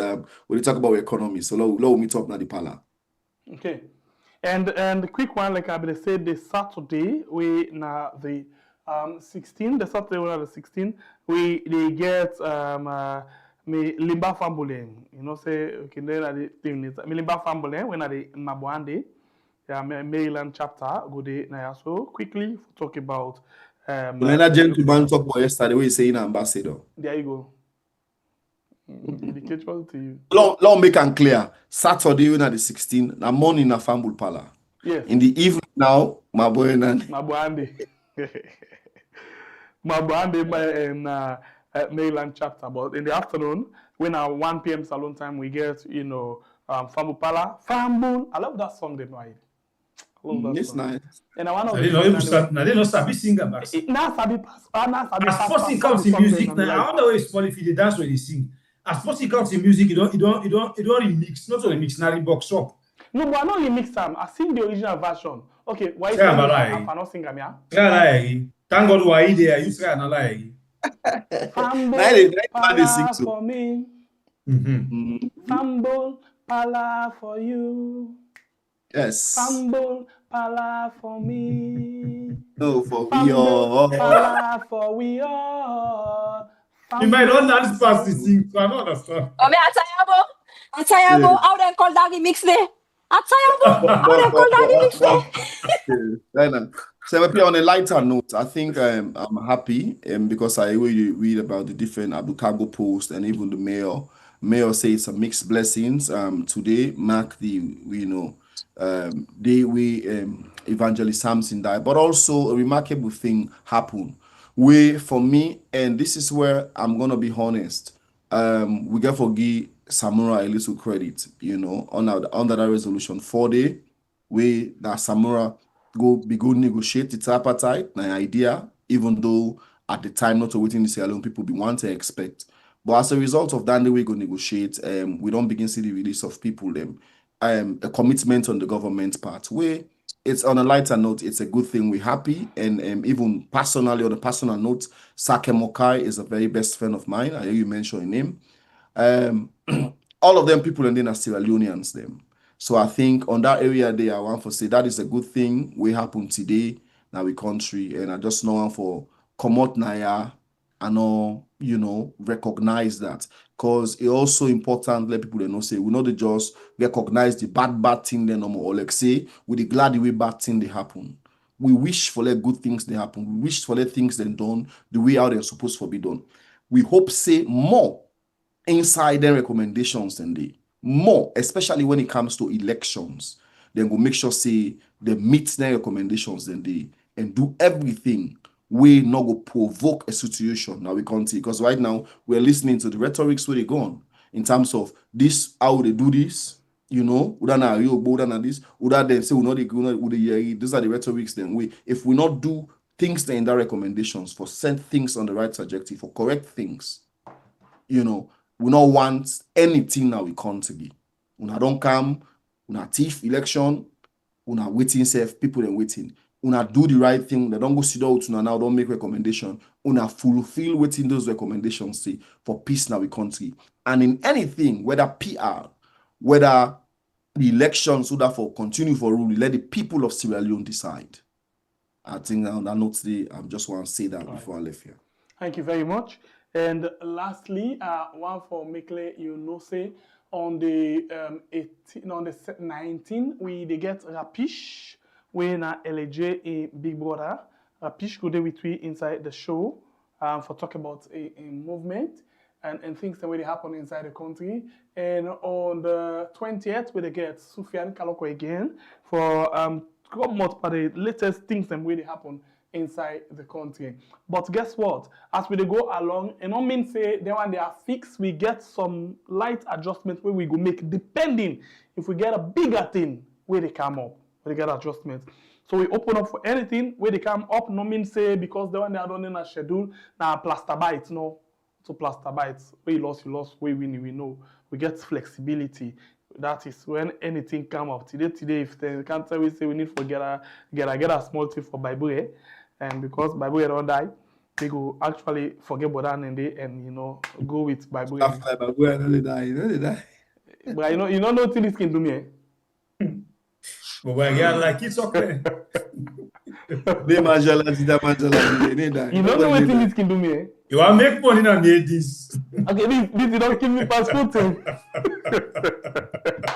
Speaker 4: we talk about economy. So let me talk now the pala.
Speaker 3: Okay. And the quick one, like I said, the Saturday we now the 16, the Saturday we the 16, they get me limba fambule, you know, say okay, then the thing is me limba fambule when the Mabuande, yeah, Maryland chapter go there now. So quickly talk about
Speaker 4: When that gentleman talk about yesterday, we saying ambassador.
Speaker 3: there you go. Indicator to you.
Speaker 4: Long make and clear. Saturday when at the 16, na morning na Fambul Pala.
Speaker 3: Yes.
Speaker 4: In the evening now, my boy and
Speaker 3: Mabuande. Mabuande in Maryland chapter. But in the afternoon, when at 1 p.m. salon time, we get, you know, Fambul Pala. Fambul. I love that song they know. I love that
Speaker 4: it's
Speaker 3: song.
Speaker 4: nice.
Speaker 3: And I want
Speaker 2: I didn't know Sabi singer back.
Speaker 3: Now Sabi pass.
Speaker 2: As first it comes in music, now I wonder where it's funny if they dance when they sing. As first it comes in music, you don't remix, not only mix, not box up.
Speaker 3: No, but I don't remix them. I sing the original version. Okay, why is
Speaker 2: Yeah,
Speaker 3: it
Speaker 2: but
Speaker 3: I
Speaker 2: like-
Speaker 3: cannot sing them, yeah?
Speaker 2: Thank God why he there. You try and lie.
Speaker 3: Fambul
Speaker 4: Now they sing
Speaker 3: Pala
Speaker 4: too.
Speaker 3: for me.
Speaker 2: Mm-hmm.
Speaker 3: Fambul Pala for you.
Speaker 4: Yes.
Speaker 3: Fambul Pala for me.
Speaker 4: No, for we
Speaker 3: Fambul
Speaker 4: all.
Speaker 3: Pala for we all.
Speaker 2: You might not dance past the sing, so I don't understand.
Speaker 5: Oh, me Atayabo, how they call that remix there? Atayabo, how they call that remix there?
Speaker 4: So on a lighter note, I think I'm happy because I really read about the different Abu Cargo post and even the mayor. Mayor says some mixed blessings. Today mark the day we Evangelist Samson died, but also a remarkable thing happened. Where for me, and this is where I'm gonna be honest, we got to give Samura a little credit, you know, under that resolution 4-day, where that Samura go negotiate its appetite, an idea, even though at the time not waiting to see alone people be want to expect. But as a result of that, we go negotiate, we don't begin to see the release of people, a commitment on the government part, where it's on a lighter note, it's a good thing. We're happy. And even personally, on a personal note, Sake Mokai is a very best friend of mine. I hear you mention him. All of them people and then are Sierra Leoneans them. So I think on that area there, I want to say that is a good thing. We happen today now we country. And I just know for Komot Naya and all, you know, recognize that. Because it's also important let people know say we not just recognize the bad thing they normal or like say we the glad the way bad thing they happen. We wish for let good things they happen. We wish for let things they done the way how they're supposed to be done. We hope say more inside their recommendations than they more, especially when it comes to elections. Then we'll make sure say they meet their recommendations than they and do everything we not go provoke a situation now we can't see because right now we're listening to the rhetorics where they go on in terms of this how they do this You know, udana you udana this, uda then say we not the these are the rhetorics then if we not do things then in that recommendations for set things on the right trajectory for correct things, you know, we not want anything now we can't be. Una don't come, una thief election, una waiting safe, people and waiting. Una do the right thing, they don't go sit out now, don't make recommendation. Una fulfill waiting those recommendations say for peace now we country. And in anything, whether PR, whether the elections so therefore continue for rule, let the people of Sierra Leone decide. I think on that note today, I just want to say that before I leave here.
Speaker 3: Thank you very much. And lastly, one for Mikle, you know, say on the 19, they get Rapish, we na LJ a Big Brother. Rapish go there with we inside the show for talk about a movement and things that really happen inside the country. And on the 20th, we get Sufian Kaloko again for come out for the latest things that really happen inside the country. But guess what? As we go along, and don't mean say then when they are fixed, we get some light adjustment where we go make depending if we get a bigger thing where they come up, where they get adjustments. So we open up for anything where they come up. No mean say because the one they are done in a schedule now plaster bites, no. So plaster bites. Where you lost, where you win, we know. We get flexibility. That is when anything come up. Today, if they can't tell we say we need to get a small thing for Bible, and because Bible don't die, they go actually forget about that and you know go with Bible.
Speaker 4: Bible don't die.
Speaker 3: But you know nothing this can do me.
Speaker 2: But when you like it's okay.
Speaker 3: You don't know what this can do me.
Speaker 2: You want to make money on this.
Speaker 3: Okay, this you don't give me passport.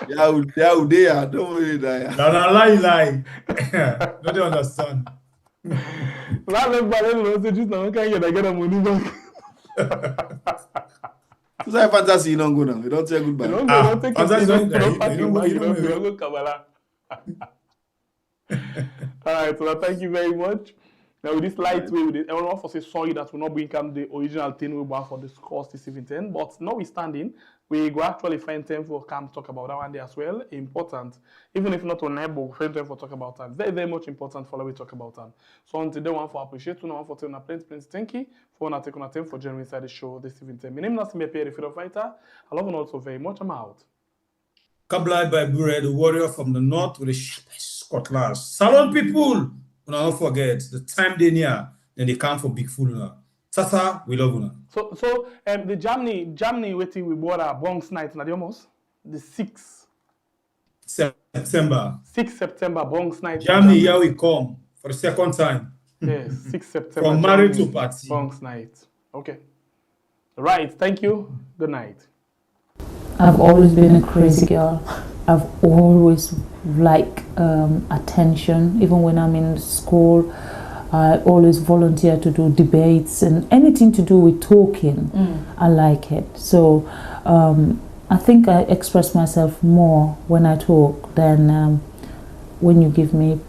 Speaker 4: Yeah, don't worry that.
Speaker 2: No, lie. Don't understand.
Speaker 3: Just now, can you get a money back?
Speaker 4: It's like fantasy, you don't go now. You don't say goodbye.
Speaker 3: You don't take
Speaker 2: it.
Speaker 3: All right, so thank you very much. Now with this light way, with it, everyone for say sorry that we're not bring the original thing we want for discourse this evening. But notwithstanding, we go actually find time for come talk about that one day as well. Important, even if not on air, but we find time for talk about them. Very, very much important for we talk about them. So until then, one for appreciate, one for telling plenty thank you for not taking time for joining inside the show this evening. My name is Nasimbe Pierre, the freedom fighter. I love you also very much. I'm out.
Speaker 2: Kablai by Bure, the warrior from the north with the sharpest cutlass. Salon people, don't forget the time they near, then they come for big food now. Tata, we love you.
Speaker 3: So the Germany waiting we bought a Bronx night, not almost the 6th
Speaker 2: September.
Speaker 3: 6th September Bronx night.
Speaker 2: Germany, here we come for the second time.
Speaker 3: Yes, 6th September.
Speaker 2: From married to party.
Speaker 3: Bronx night. Okay. Right. Thank you. Good night.
Speaker 6: I've always been a crazy girl. I've always liked attention. Even when I'm in school, I always volunteer to do debates and anything to do with talking. I like it. So I think I express myself more when I talk than when you give me